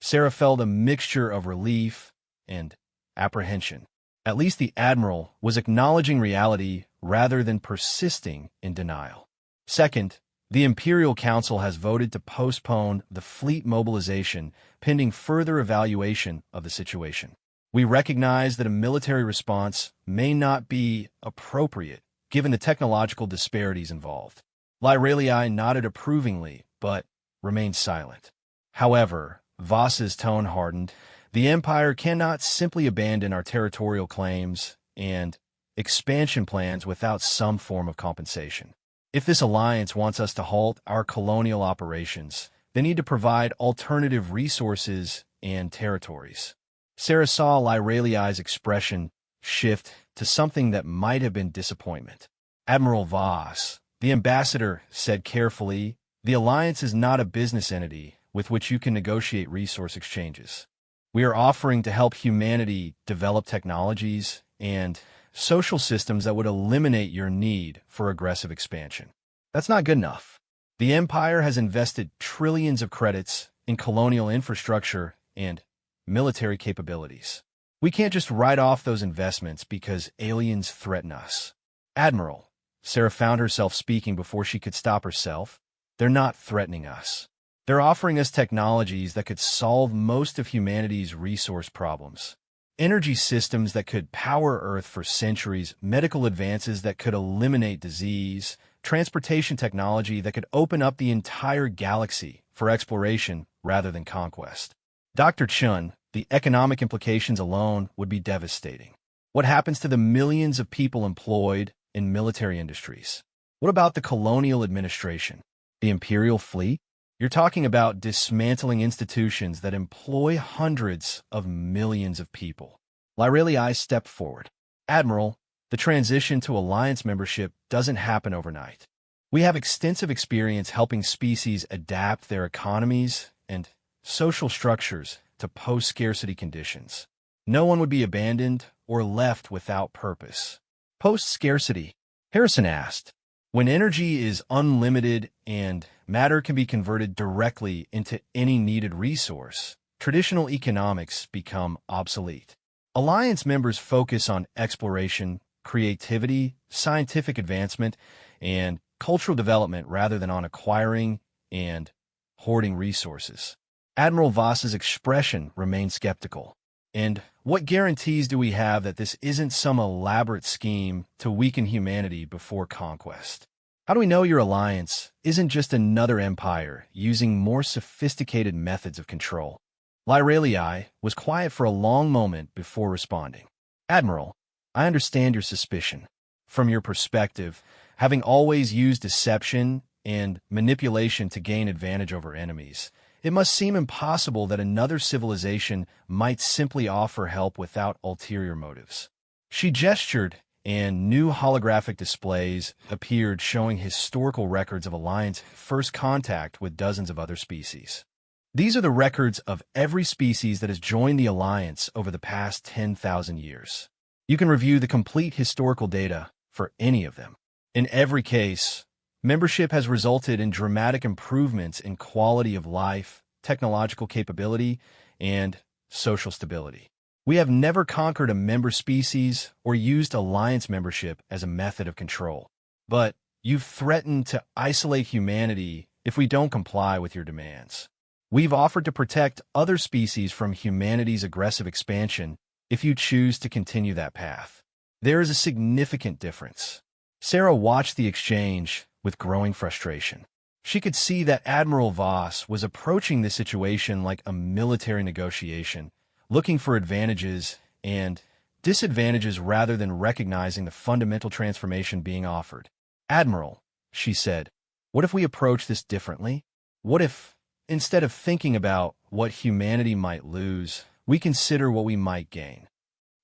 Speaker 1: Sarah felt a mixture of relief and apprehension. At least the Admiral was acknowledging reality rather than persisting in denial. Second, the Imperial Council has voted to postpone the fleet mobilization pending further evaluation of the situation. We recognize that a military response may not be appropriate given the technological disparities involved. Lyralii nodded approvingly, but remained silent. However, Voss's tone hardened. The Empire cannot simply abandon our territorial claims and expansion plans without some form of compensation. If this alliance wants us to halt our colonial operations, they need to provide alternative resources and territories. Sarah saw Lyralii's expression shift to something that might have been disappointment. Admiral Voss, the ambassador, said carefully, the alliance is not a business entity with which you can negotiate resource exchanges. We are offering to help humanity develop technologies and social systems that would eliminate your need for aggressive expansion. That's not good enough. The Empire has invested trillions of credits in colonial infrastructure and military capabilities. We can't just write off those investments because aliens threaten us. Admiral, Sarah found herself speaking before she could stop herself. They're not threatening us. They're offering us technologies that could solve most of humanity's resource problems. Energy systems that could power Earth for centuries, medical advances that could eliminate disease, transportation technology that could open up the entire galaxy for exploration rather than conquest. Dr. Chun, the economic implications alone would be devastating. What happens to the millions of people employed in military industries? What about the colonial administration? The Imperial fleet? You're talking about dismantling institutions that employ hundreds of millions of people. Lyrelii stepped forward. Admiral, the transition to Alliance membership doesn't happen overnight. We have extensive experience helping species adapt their economies and social structures to post-scarcity conditions. No one would be abandoned or left without purpose. Post-scarcity, Harrison asked. When energy is unlimited and matter can be converted directly into any needed resource, traditional economics become obsolete. Alliance members focus on exploration, creativity, scientific advancement, and cultural development rather than on acquiring and hoarding resources. Admiral Voss's expression remained skeptical. And what guarantees do we have that this isn't some elaborate scheme to weaken humanity before conquest? How do we know your alliance isn't just another empire using more sophisticated methods of control? Lyrelii was quiet for a long moment before responding. Admiral, I understand your suspicion. From your perspective, having always used deception and manipulation to gain advantage over enemies, it must seem impossible that another civilization might simply offer help without ulterior motives. She gestured, and new holographic displays appeared showing historical records of Alliance first contact with dozens of other species. These are the records of every species that has joined the Alliance over the past 10,000 years. You can review the complete historical data for any of them. In every case, membership has resulted in dramatic improvements in quality of life, technological capability, and social stability. We have never conquered a member species or used alliance membership as a method of control. But you've threatened to isolate humanity if we don't comply with your demands. We've offered to protect other species from humanity's aggressive expansion if you choose to continue that path. There is a significant difference. Sarah watched the exchange with growing frustration. She could see that Admiral Voss was approaching the situation like a military negotiation, looking for advantages and disadvantages rather than recognizing the fundamental transformation being offered. Admiral, she said, what if we approach this differently? What if, instead of thinking about what humanity might lose, we consider what we might gain?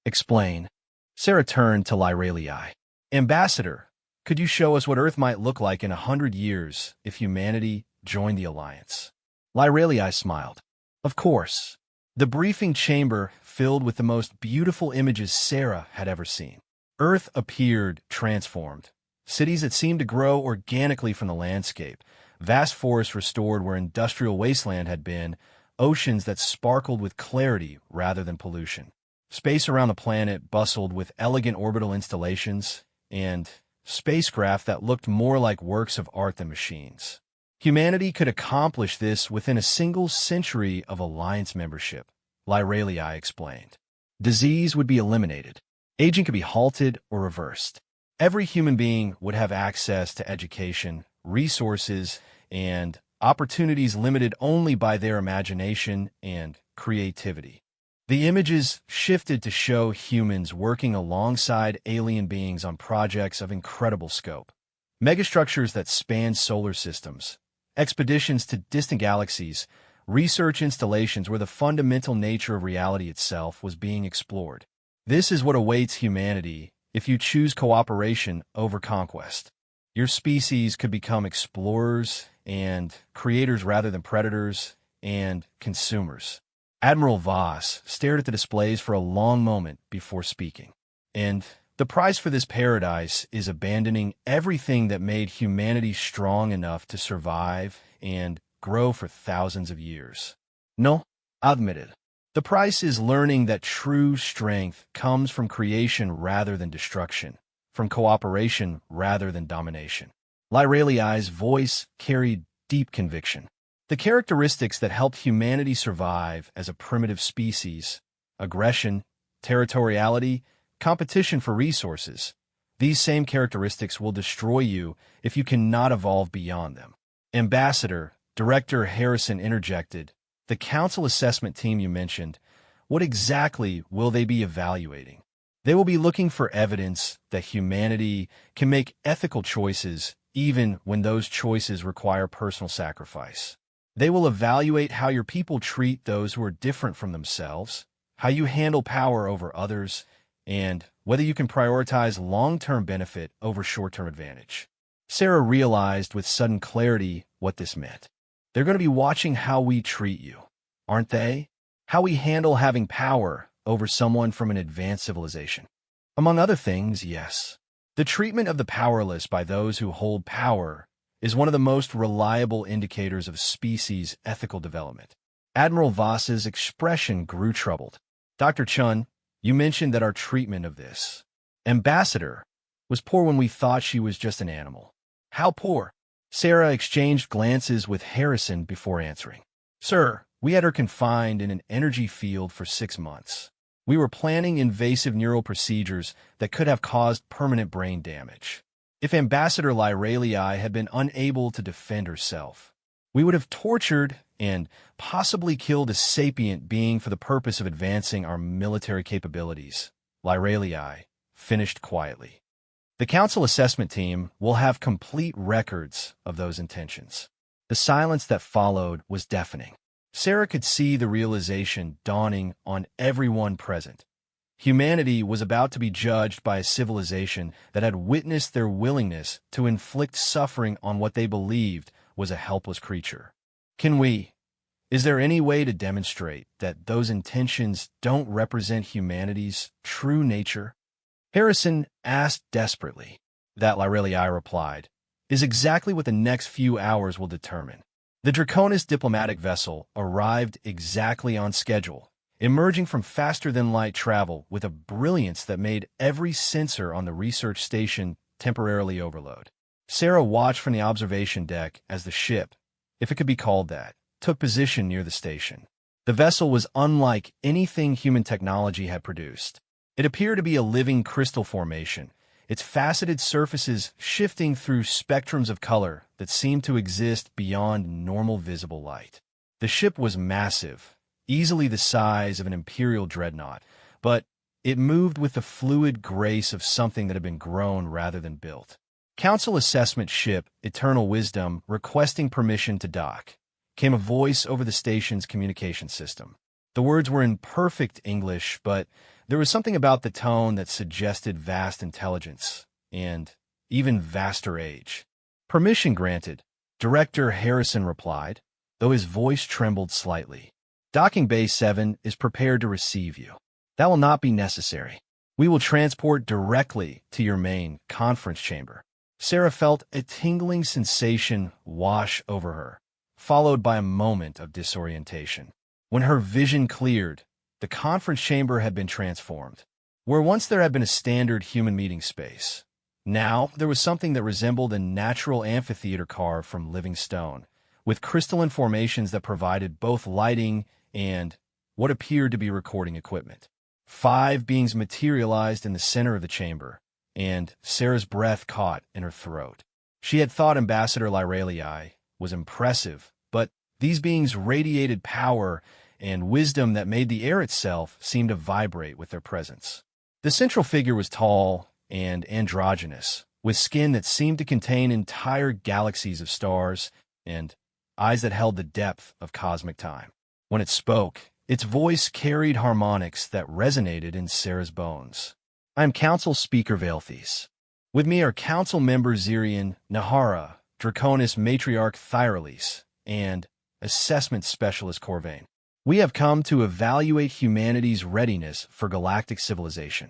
Speaker 1: Explain. Sarah turned to Lyrelii. Ambassador, could you show us what Earth might look like in 100 years if humanity joined the Alliance? Lyrelii smiled. Of course. The briefing chamber filled with the most beautiful images Sarah had ever seen. Earth appeared transformed. Cities that seemed to grow organically from the landscape, vast forests restored where industrial wasteland had been, oceans that sparkled with clarity rather than pollution. Space around the planet bustled with elegant orbital installations and spacecraft that looked more like works of art than machines. Humanity could accomplish this within a single century of Alliance membership, Lyrelii explained. Disease would be eliminated. Aging could be halted or reversed. Every human being would have access to education, resources, and opportunities limited only by their imagination and creativity. The images shifted to show humans working alongside alien beings on projects of incredible scope. Megastructures that spanned solar systems, expeditions to distant galaxies, research installations where the fundamental nature of reality itself was being explored. This is what awaits humanity if you choose cooperation over conquest. Your species could become explorers and creators rather than predators and consumers. Admiral Voss stared at the displays for a long moment before speaking. And the price for this paradise is abandoning everything that made humanity strong enough to survive and grow for thousands of years. No, admitted. The price is learning that true strength comes from creation rather than destruction, from cooperation rather than domination. Lyrelii's voice carried deep conviction. The characteristics that helped humanity survive as a primitive species, aggression, territoriality, competition for resources, these same characteristics will destroy you if you cannot evolve beyond them. Ambassador, Director Harrison interjected, the council assessment team you mentioned, what exactly will they be evaluating? They will be looking for evidence that humanity can make ethical choices even when those choices require personal sacrifice. They will evaluate how your people treat those who are different from themselves, how you handle power over others, and whether you can prioritize long-term benefit over short-term advantage. Sarah realized with sudden clarity what this meant. They're going to be watching how we treat you, aren't they? How we handle having power over someone from an advanced civilization. Among other things, yes. The treatment of the powerless by those who hold power is one of the most reliable indicators of species' ethical development. Admiral Voss's expression grew troubled. Dr. Chun, you mentioned that our treatment of this ambassador was poor when we thought she was just an animal. How poor? Sarah exchanged glances with Harrison before answering. Sir, we had her confined in an energy field for 6 months. We were planning invasive neural procedures that could have caused permanent brain damage. If Ambassador Lyralii had been unable to defend herself, we would have tortured and possibly killed a sapient being for the purpose of advancing our military capabilities. Lyralii finished quietly. The Council Assessment Team will have complete records of those intentions. The silence that followed was deafening. Sarah could see the realization dawning on everyone present. Humanity was about to be judged by a civilization that had witnessed their willingness to inflict suffering on what they believed was a helpless creature. Is there any way to demonstrate that those intentions don't represent humanity's true nature? Harrison asked desperately. That, Lyralii replied, is exactly what the next few hours will determine. The Draconis diplomatic vessel arrived exactly on schedule, emerging from faster-than-light travel with a brilliance that made every sensor on the research station temporarily overload. Sarah watched from the observation deck as the ship, if it could be called that, took position near the station. The vessel was unlike anything human technology had produced. It appeared to be a living crystal formation, its faceted surfaces shifting through spectrums of color that seemed to exist beyond normal visible light. The ship was massive, easily the size of an imperial dreadnought, but it moved with the fluid grace of something that had been grown rather than built. Council Assessment Ship Eternal Wisdom requesting permission to dock, came a voice over the station's communication system. The words were in perfect English, but there was something about the tone that suggested vast intelligence and even vaster age. Permission granted, Director Harrison replied, though his voice trembled slightly. Docking Bay 7 is prepared to receive you. That will not be necessary. We will transport directly to your main conference chamber. Sarah felt a tingling sensation wash over her, followed by a moment of disorientation. When her vision cleared, the conference chamber had been transformed. Where once there had been a standard human meeting space, now there was something that resembled a natural amphitheater carved from living stone, with crystalline formations that provided both lighting and what appeared to be recording equipment. 5 beings materialized in the center of the chamber, and Sarah's breath caught in her throat. She had thought Ambassador Lyralii was impressive, but these beings radiated power and wisdom that made the air itself seem to vibrate with their presence. The central figure was tall and androgynous, with skin that seemed to contain entire galaxies of stars and eyes that held the depth of cosmic time. When it spoke, its voice carried harmonics that resonated in Sarah's bones. I am Council Speaker Velthes. With me are Council members Zirian, Nahara, Draconis Matriarch Thyralis, and Assessment Specialist Corvain. We have come to evaluate humanity's readiness for galactic civilization.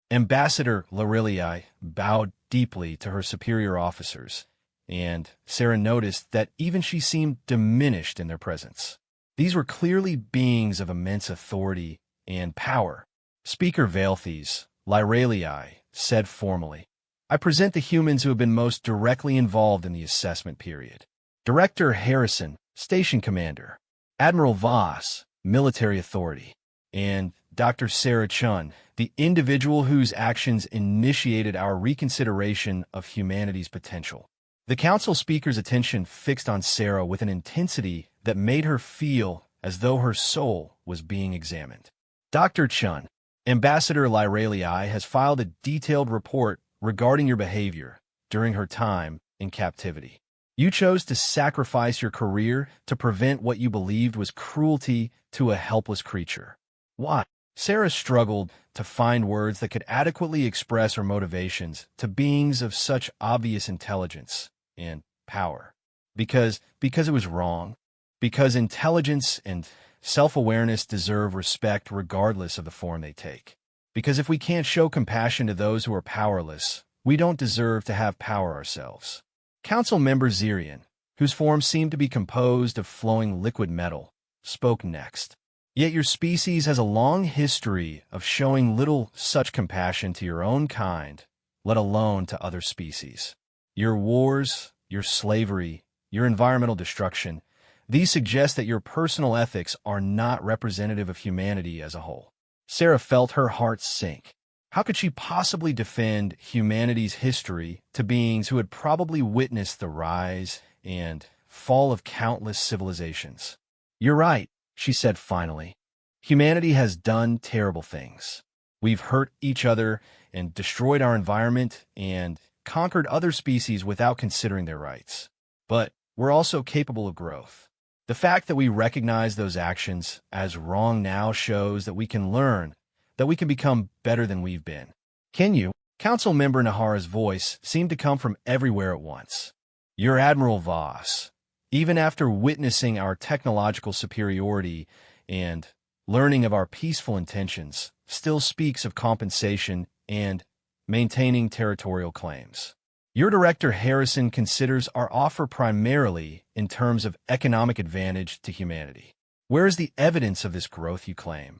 Speaker 1: Ambassador Lyralii bowed deeply to her superior officers, and Sarah noticed that even she seemed diminished in their presence. These were clearly beings of immense authority and power. Speaker Velthes, Lyralii, said formally, I present the humans who have been most directly involved in the assessment period. Director Harrison, Station Commander, Admiral Voss, Military Authority, and Dr. Sarah Chun, the individual whose actions initiated our reconsideration of humanity's potential. The council speaker's attention fixed on Sarah with an intensity that made her feel as though her soul was being examined. Dr. Chun, Ambassador Lyralii has filed a detailed report regarding your behavior during her time in captivity. You chose to sacrifice your career to prevent what you believed was cruelty to a helpless creature. Why? Sarah struggled to find words that could adequately express her motivations to beings of such obvious intelligence and power. Because it was wrong. Because intelligence and self-awareness deserve respect regardless of the form they take. Because if we can't show compassion to those who are powerless, we don't deserve to have power ourselves. Council member Zirian, whose form seemed to be composed of flowing liquid metal, spoke next. Yet your species has a long history of showing little such compassion to your own kind, let alone to other species. Your wars, your slavery, your environmental destruction, these suggest that your personal ethics are not representative of humanity as a whole. Sarah felt her heart sink. How could she possibly defend humanity's history to beings who had probably witnessed the rise and fall of countless civilizations? You're right, she said finally. Humanity has done terrible things. We've hurt each other and destroyed our environment and conquered other species without considering their rights. But we're also capable of growth. The fact that we recognize those actions as wrong now shows that we can learn, that we can become better than we've been. Can you? Council member Nahara's voice seemed to come from everywhere at once. Your Admiral Voss, even after witnessing our technological superiority and learning of our peaceful intentions, still speaks of compensation and maintaining territorial claims. Your Director Harrison considers our offer primarily in terms of economic advantage to humanity. Where is the evidence of this growth you claim?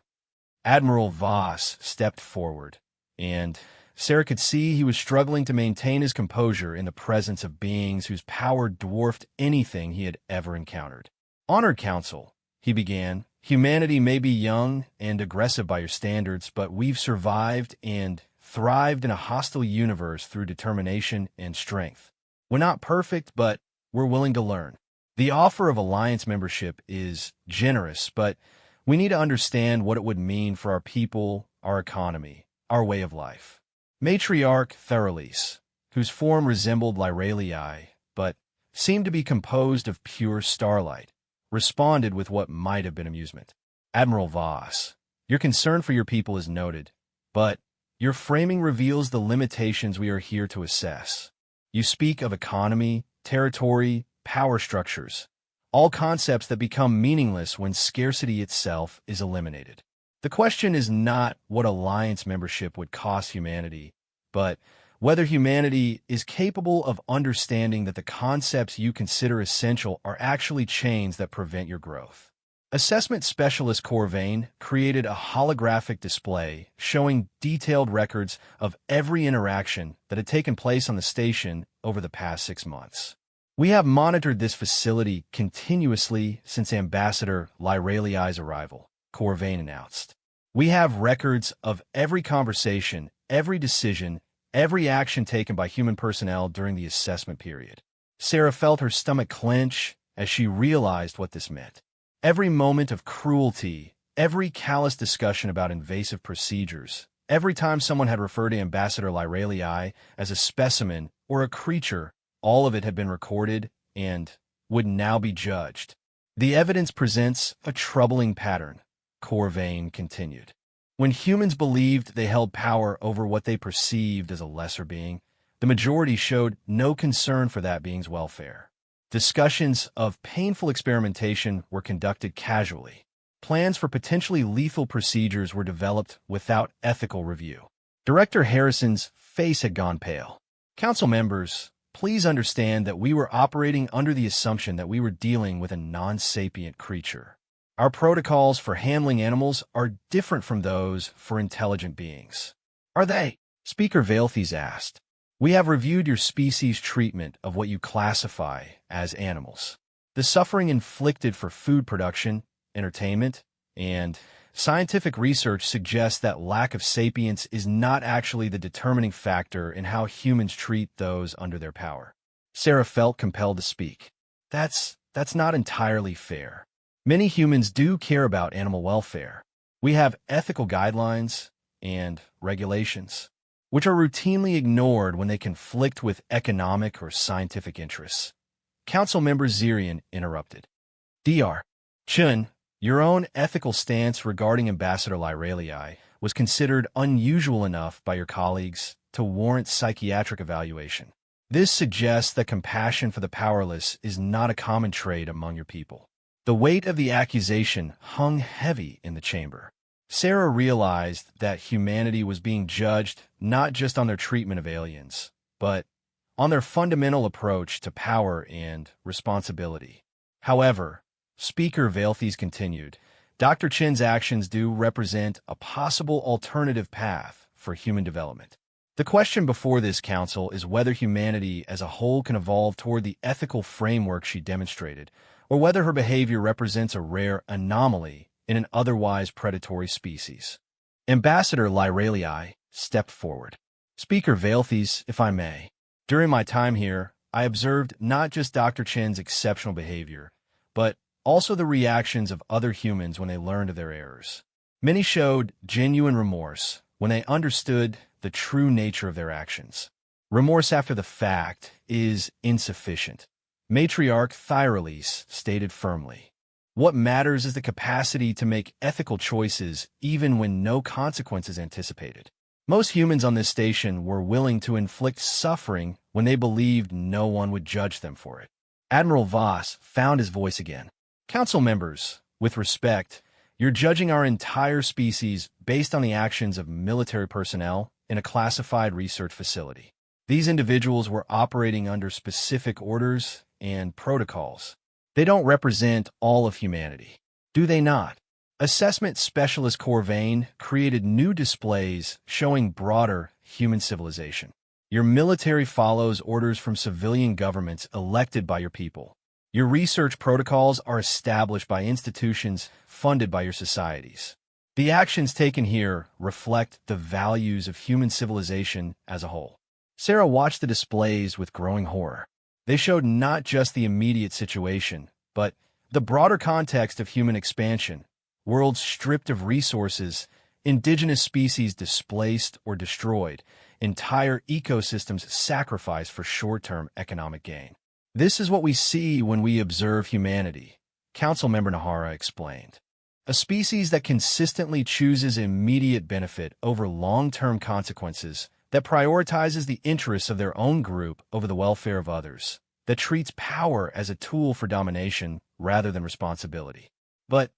Speaker 1: Admiral Voss stepped forward, and Sarah could see he was struggling to maintain his composure in the presence of beings whose power dwarfed anything he had ever encountered. Honored Council, he began, humanity may be young and aggressive by your standards, but we've survived and thrived in a hostile universe through determination and strength. We're not perfect, but we're willing to learn. The offer of Alliance membership is generous, but we need to understand what it would mean for our people, our economy, our way of life. Matriarch Theralise, whose form resembled Lyralii, but seemed to be composed of pure starlight, responded with what might have been amusement. Admiral Voss, your concern for your people is noted, but your framing reveals the limitations we are here to assess. You speak of economy, territory, power structures, all concepts that become meaningless when scarcity itself is eliminated. The question is not what alliance membership would cost humanity, but whether humanity is capable of understanding that the concepts you consider essential are actually chains that prevent your growth. Assessment specialist Corvain created a holographic display showing detailed records of every interaction that had taken place on the station over the past 6 months. We have monitored this facility continuously since Ambassador Lyralii's arrival, Corvain announced. We have records of every conversation, every decision, every action taken by human personnel during the assessment period. Sarah felt her stomach clench as she realized what this meant. Every moment of cruelty, every callous discussion about invasive procedures, every time someone had referred to Ambassador Lyralii as a specimen or a creature, all of it had been recorded and would now be judged. The evidence presents a troubling pattern, Corvain continued. When humans believed they held power over what they perceived as a lesser being, the majority showed no concern for that being's welfare. Discussions of painful experimentation were conducted casually. Plans for potentially lethal procedures were developed without ethical review. Director Harrison's face had gone pale. Council members, please understand that we were operating under the assumption that we were dealing with a non-sapient creature. Our protocols for handling animals are different from those for intelligent beings. Are they? Speaker Vailthes asked. We have reviewed your species' treatment of what you classify as animals. The suffering inflicted for food production, entertainment, and scientific research suggests that lack of sapience is not actually the determining factor in how humans treat those under their power. Sarah felt compelled to speak. That's not entirely fair. Many humans do care about animal welfare. We have ethical guidelines and regulations, which are routinely ignored when they conflict with economic or scientific interests. Council member Zirian interrupted. Dr. Chun, your own ethical stance regarding Ambassador Lyralii was considered unusual enough by your colleagues to warrant psychiatric evaluation. This suggests that compassion for the powerless is not a common trait among your people. The weight of the accusation hung heavy in the chamber. Sarah realized that humanity was being judged not just on their treatment of aliens, but on their fundamental approach to power and responsibility. However, Speaker Velthes continued, Dr. Chin's actions do represent a possible alternative path for human development. The question before this council is whether humanity as a whole can evolve toward the ethical framework she demonstrated, or whether her behavior represents a rare anomaly in an otherwise predatory species. Ambassador Lyralii stepped forward. Speaker Velthes, if I may. During my time here, I observed not just Dr. Chin's exceptional behavior, but also the reactions of other humans when they learned of their errors. Many showed genuine remorse when they understood the true nature of their actions. Remorse after the fact is insufficient. Matriarch Thyralise stated firmly. What matters is the capacity to make ethical choices even when no consequence is anticipated. Most humans on this station were willing to inflict suffering when they believed no one would judge them for it. Admiral Voss found his voice again. Council members, with respect, you're judging our entire species based on the actions of military personnel in a classified research facility. These individuals were operating under specific orders and protocols. They don't represent all of humanity, do they not? Assessment Specialist Corvain created new displays showing broader human civilization. Your military follows orders from civilian governments elected by your people. Your research protocols are established by institutions funded by your societies. The actions taken here reflect the values of human civilization as a whole. Sarah watched the displays with growing horror. They showed not just the immediate situation, but the broader context of human expansion, worlds stripped of resources, indigenous species displaced or destroyed, entire ecosystems sacrificed for short-term economic gain. This is what we see when we observe humanity, Councilmember Nahara explained. A species that consistently chooses immediate benefit over long-term consequences, that prioritizes the interests of their own group over the welfare of others, that treats power as a tool for domination rather than responsibility. But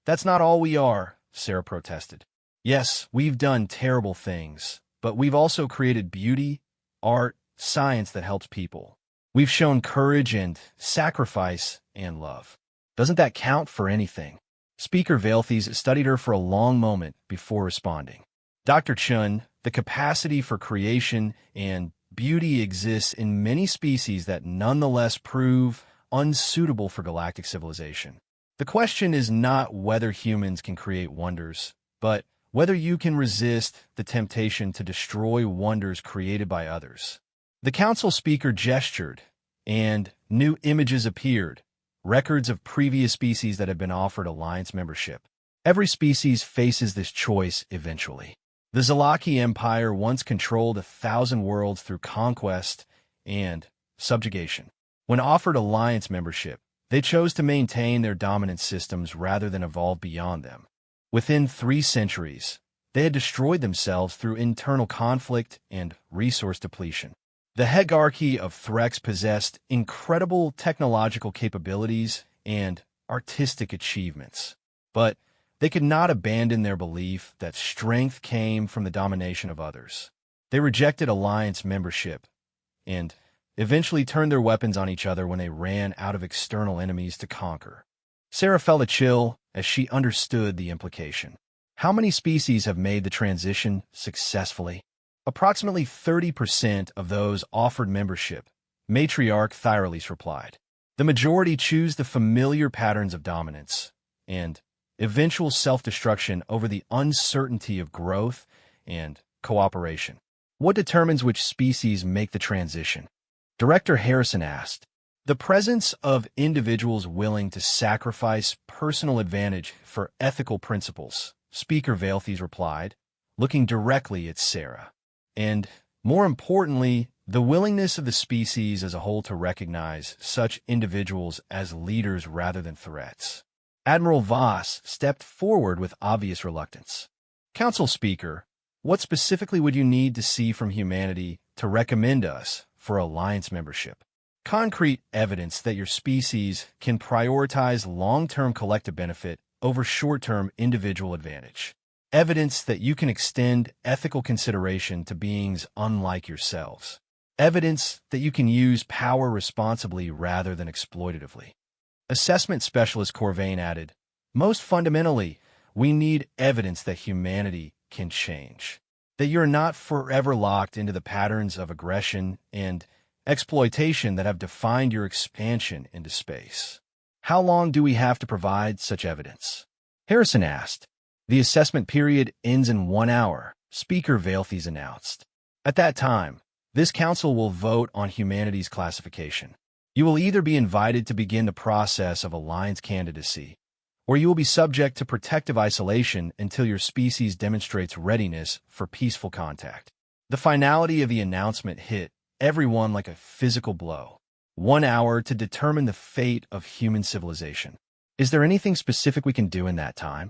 Speaker 1: that's not all we are, Sarah protested. Yes, we've done terrible things, but we've also created beauty, art, science that helps people. We've shown courage and sacrifice and love. Doesn't that count for anything? Speaker Velthes studied her for a long moment before responding. Dr. Chun, the capacity for creation and beauty exists in many species that nonetheless prove unsuitable for galactic civilization. The question is not whether humans can create wonders, but whether you can resist the temptation to destroy wonders created by others. The council speaker gestured, and new images appeared, records of previous species that had been offered alliance membership. Every species faces this choice eventually. The Zalaki Empire once controlled 1,000 worlds through conquest and subjugation. When offered alliance membership, they chose to maintain their dominant systems rather than evolve beyond them. Within 3 centuries, they had destroyed themselves through internal conflict and resource depletion. The Hegarchy of Threx possessed incredible technological capabilities and artistic achievements, but they could not abandon their belief that strength came from the domination of others. They rejected alliance membership and eventually turned their weapons on each other when they ran out of external enemies to conquer. Sarah felt a chill as she understood the implication. How many species have made the transition successfully? Approximately 30% of those offered membership, Matriarch Thyralise replied. The majority choose the familiar patterns of dominance and eventual self-destruction over the uncertainty of growth and cooperation. What determines which species make the transition? Director Harrison asked. The presence of individuals willing to sacrifice personal advantage for ethical principles, Speaker Velthes replied, looking directly at Sarah. And, more importantly, The willingness of the species as a whole to recognize such individuals as leaders rather than threats. Admiral Voss stepped forward with obvious reluctance. Council Speaker, what specifically would you need to see from humanity to recommend us for alliance membership? Concrete evidence that your species can prioritize long-term collective benefit over short-term individual advantage. Evidence that you can extend ethical consideration to beings unlike yourselves. Evidence that you can use power responsibly rather than exploitatively. Assessment Specialist Corvain added, most fundamentally, we need evidence that humanity can change. That you're not forever locked into the patterns of aggression and exploitation that have defined your expansion into space. How long do we have to provide such evidence? Harrison asked. The assessment period ends in 1 hour, Speaker Valthes announced. At that time, this council will vote on humanity's classification. You will either be invited to begin the process of alliance candidacy, or you will be subject to protective isolation until your species demonstrates readiness for peaceful contact. The finality of the announcement hit everyone like a physical blow. 1 hour to determine the fate of human civilization. Is there anything specific we can do in that time?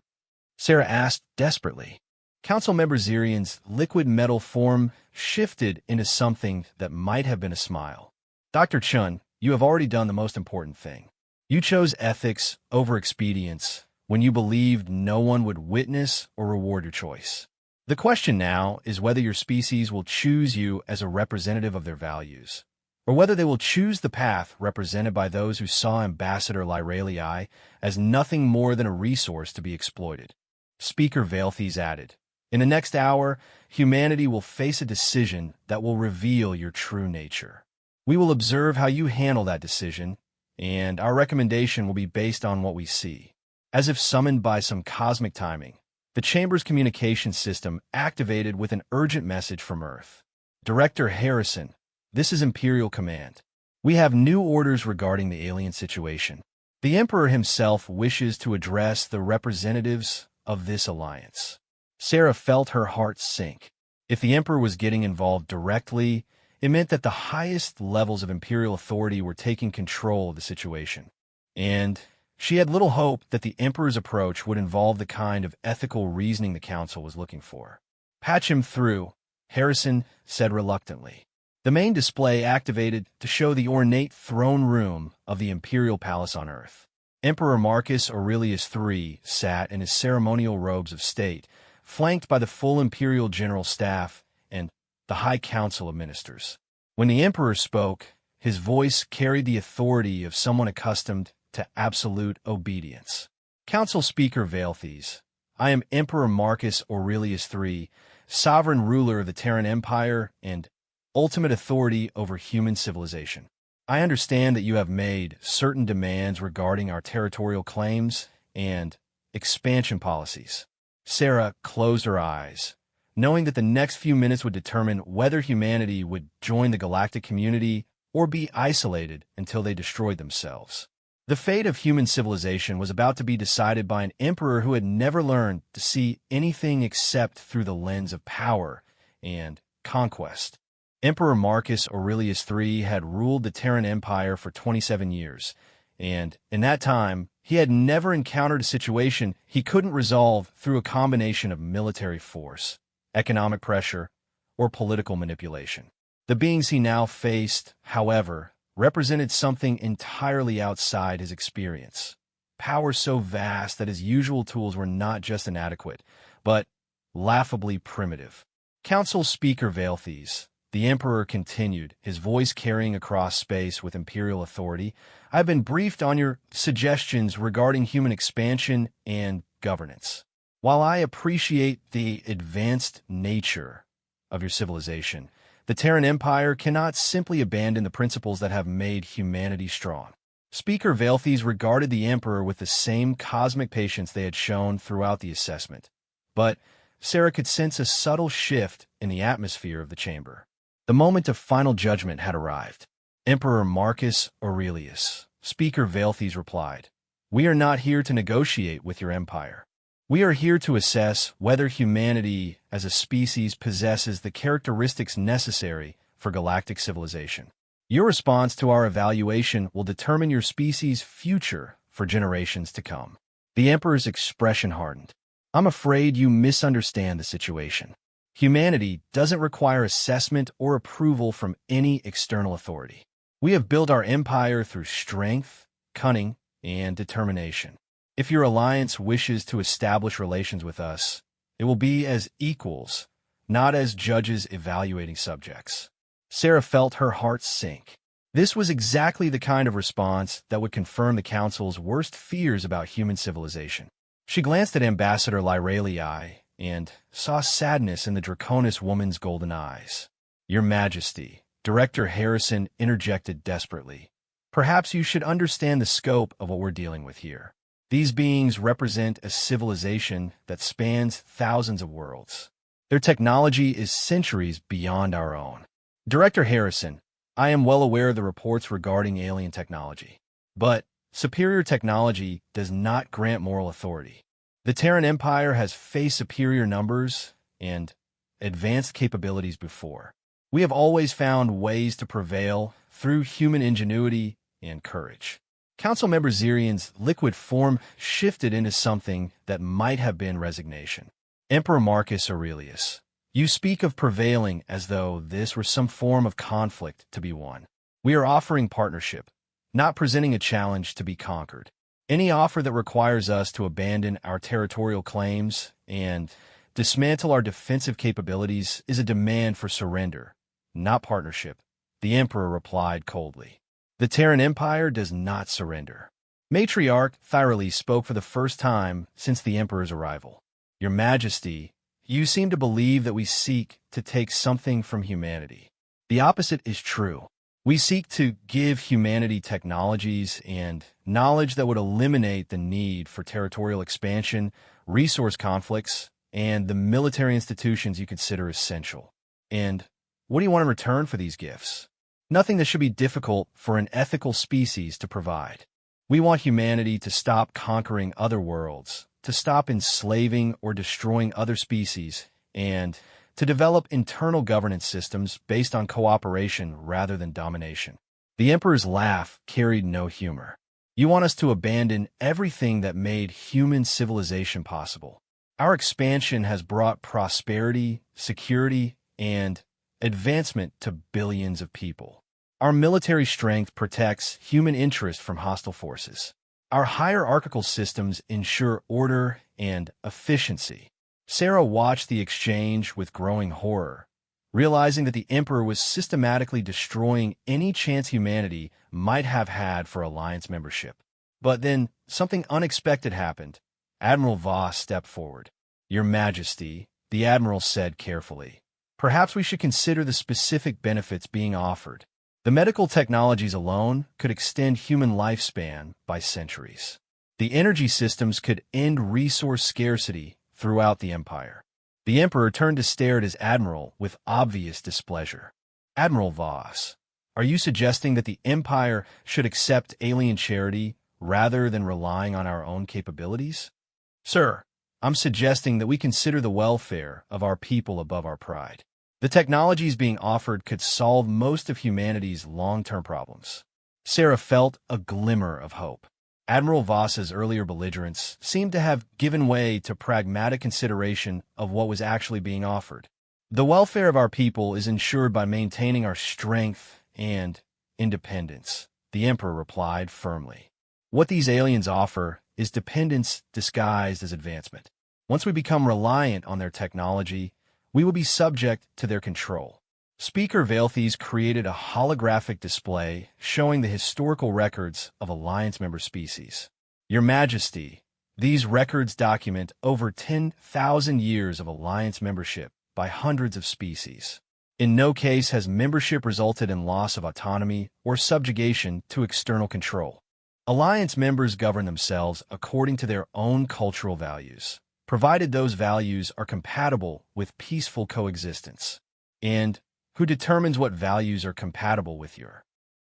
Speaker 1: Sarah asked desperately. Councilmember Zirian's liquid metal form shifted into something that might have been a smile. Dr. Chun, you have already done the most important thing. You chose ethics over expedience when you believed no one would witness or reward your choice. The question now is whether your species will choose you as a representative of their values, or whether they will choose the path represented by those who saw Ambassador Lyralii as nothing more than a resource to be exploited. Speaker Valthes added, in the next hour, humanity will face a decision that will reveal your true nature. We will observe how you handle that decision, and our recommendation will be based on what we see. As if summoned by some cosmic timing, the Chamber's communication system activated with an urgent message from Earth. Director Harrison, this is Imperial Command. We have new orders regarding the alien situation. The Emperor himself wishes to address the representatives of this alliance. Sarah felt her heart sink. If the Emperor was getting involved directly, it meant that the highest levels of Imperial authority were taking control of the situation. And she had little hope that the Emperor's approach would involve the kind of ethical reasoning the Council was looking for. Patch him through, Harrison said reluctantly. The main display activated to show the ornate throne room of the Imperial Palace on Earth. Emperor Marcus Aurelius III sat in his ceremonial robes of state, flanked by the full Imperial General Staff and the High Council of Ministers. When the Emperor spoke, his voice carried the authority of someone accustomed to absolute obedience. Council Speaker Valthes, I am Emperor Marcus Aurelius III, sovereign ruler of the Terran Empire and ultimate authority over human civilization. I understand that you have made certain demands regarding our territorial claims and expansion policies. Sarah closed her eyes, knowing that the next few minutes would determine whether humanity would join the galactic community or be isolated until they destroyed themselves. The fate of human civilization was about to be decided by an emperor who had never learned to see anything except through the lens of power and conquest. Emperor Marcus Aurelius III had ruled the Terran Empire for 27 years, and in that time, he had never encountered a situation he couldn't resolve through a combination of military force, economic pressure, or political manipulation. The beings he now faced, however, represented something entirely outside his experience. Power so vast that his usual tools were not just inadequate, but laughably primitive. Council Speaker Valthes, the Emperor continued, his voice carrying across space with imperial authority, I've been briefed on your suggestions regarding human expansion and governance. While I appreciate the advanced nature of your civilization, the Terran Empire cannot simply abandon the principles that have made humanity strong. Speaker Valthes regarded the Emperor with the same cosmic patience they had shown throughout the assessment. But Sarah could sense a subtle shift in the atmosphere of the chamber. The moment of final judgment had arrived. Emperor Marcus Aurelius, Speaker Valthes replied, we are not here to negotiate with your empire. We are here to assess whether humanity as a species possesses the characteristics necessary for galactic civilization. Your response to our evaluation will determine your species' future for generations to come. The Emperor's expression hardened. I'm afraid you misunderstand the situation. Humanity doesn't require assessment or approval from any external authority. We have built our empire through strength, cunning, and determination. If your alliance wishes to establish relations with us, it will be as equals, not as judges evaluating subjects. Sarah felt her heart sink. This was exactly the kind of response that would confirm the Council's worst fears about human civilization. She glanced at Ambassador Lyralii and saw sadness in the Draconis woman's golden eyes. Your Majesty, Director Harrison interjected desperately. Perhaps you should understand the scope of what we're dealing with here. These beings represent a civilization that spans thousands of worlds. Their technology is centuries beyond our own. Director Harrison, I am well aware of the reports regarding alien technology. But superior technology does not grant moral authority. The Terran Empire has faced superior numbers and advanced capabilities before. We have always found ways to prevail through human ingenuity and courage. Council member Zirian's liquid form shifted into something that might have been resignation. Emperor Marcus Aurelius, you speak of prevailing as though this were some form of conflict to be won. We are offering partnership, not presenting a challenge to be conquered. Any offer that requires us to abandon our territorial claims and dismantle our defensive capabilities is a demand for surrender, not partnership, the Emperor replied coldly. The Terran Empire does not surrender. Matriarch Thyrales spoke for the first time since the Emperor's arrival. Your Majesty, you seem to believe that we seek to take something from humanity. The opposite is true. We seek to give humanity technologies and knowledge that would eliminate the need for territorial expansion, resource conflicts, and the military institutions you consider essential. And what do you want in return for these gifts? Nothing that should be difficult for an ethical species to provide. We want humanity to stop conquering other worlds, to stop enslaving or destroying other species, and to develop internal governance systems based on cooperation rather than domination. The Emperor's laugh carried no humor. You want us to abandon everything that made human civilization possible. Our expansion has brought prosperity, security, and advancement to billions of people. Our military strength protects human interest from hostile forces. Our hierarchical systems ensure order and efficiency. Sarah watched the exchange with growing horror, realizing that the Emperor was systematically destroying any chance humanity might have had for alliance membership. But then something unexpected happened. Admiral Voss stepped forward. Your Majesty, the Admiral said carefully, perhaps we should consider the specific benefits being offered. The medical technologies alone could extend human lifespan by centuries. The energy systems could end resource scarcity throughout the Empire. The Emperor turned to stare at his Admiral with obvious displeasure. Admiral Voss, are you suggesting that the Empire should accept alien charity rather than relying on our own capabilities? Sir, I'm suggesting that we consider the welfare of our people above our pride. The technologies being offered could solve most of humanity's long-term problems. Sarah felt a glimmer of hope. Admiral Voss's earlier belligerence seemed to have given way to pragmatic consideration of what was actually being offered. The welfare of our people is ensured by maintaining our strength and independence, the Emperor replied firmly. What these aliens offer is dependence disguised as advancement. Once we become reliant on their technology, we will be subject to their control. Speaker Veilthes created a holographic display showing the historical records of Alliance member species. Your Majesty, these records document over 10,000 years of Alliance membership by hundreds of species. In no case has membership resulted in loss of autonomy or subjugation to external control. Alliance members govern themselves according to their own cultural values, provided those values are compatible with peaceful coexistence. And who determines what values are compatible with your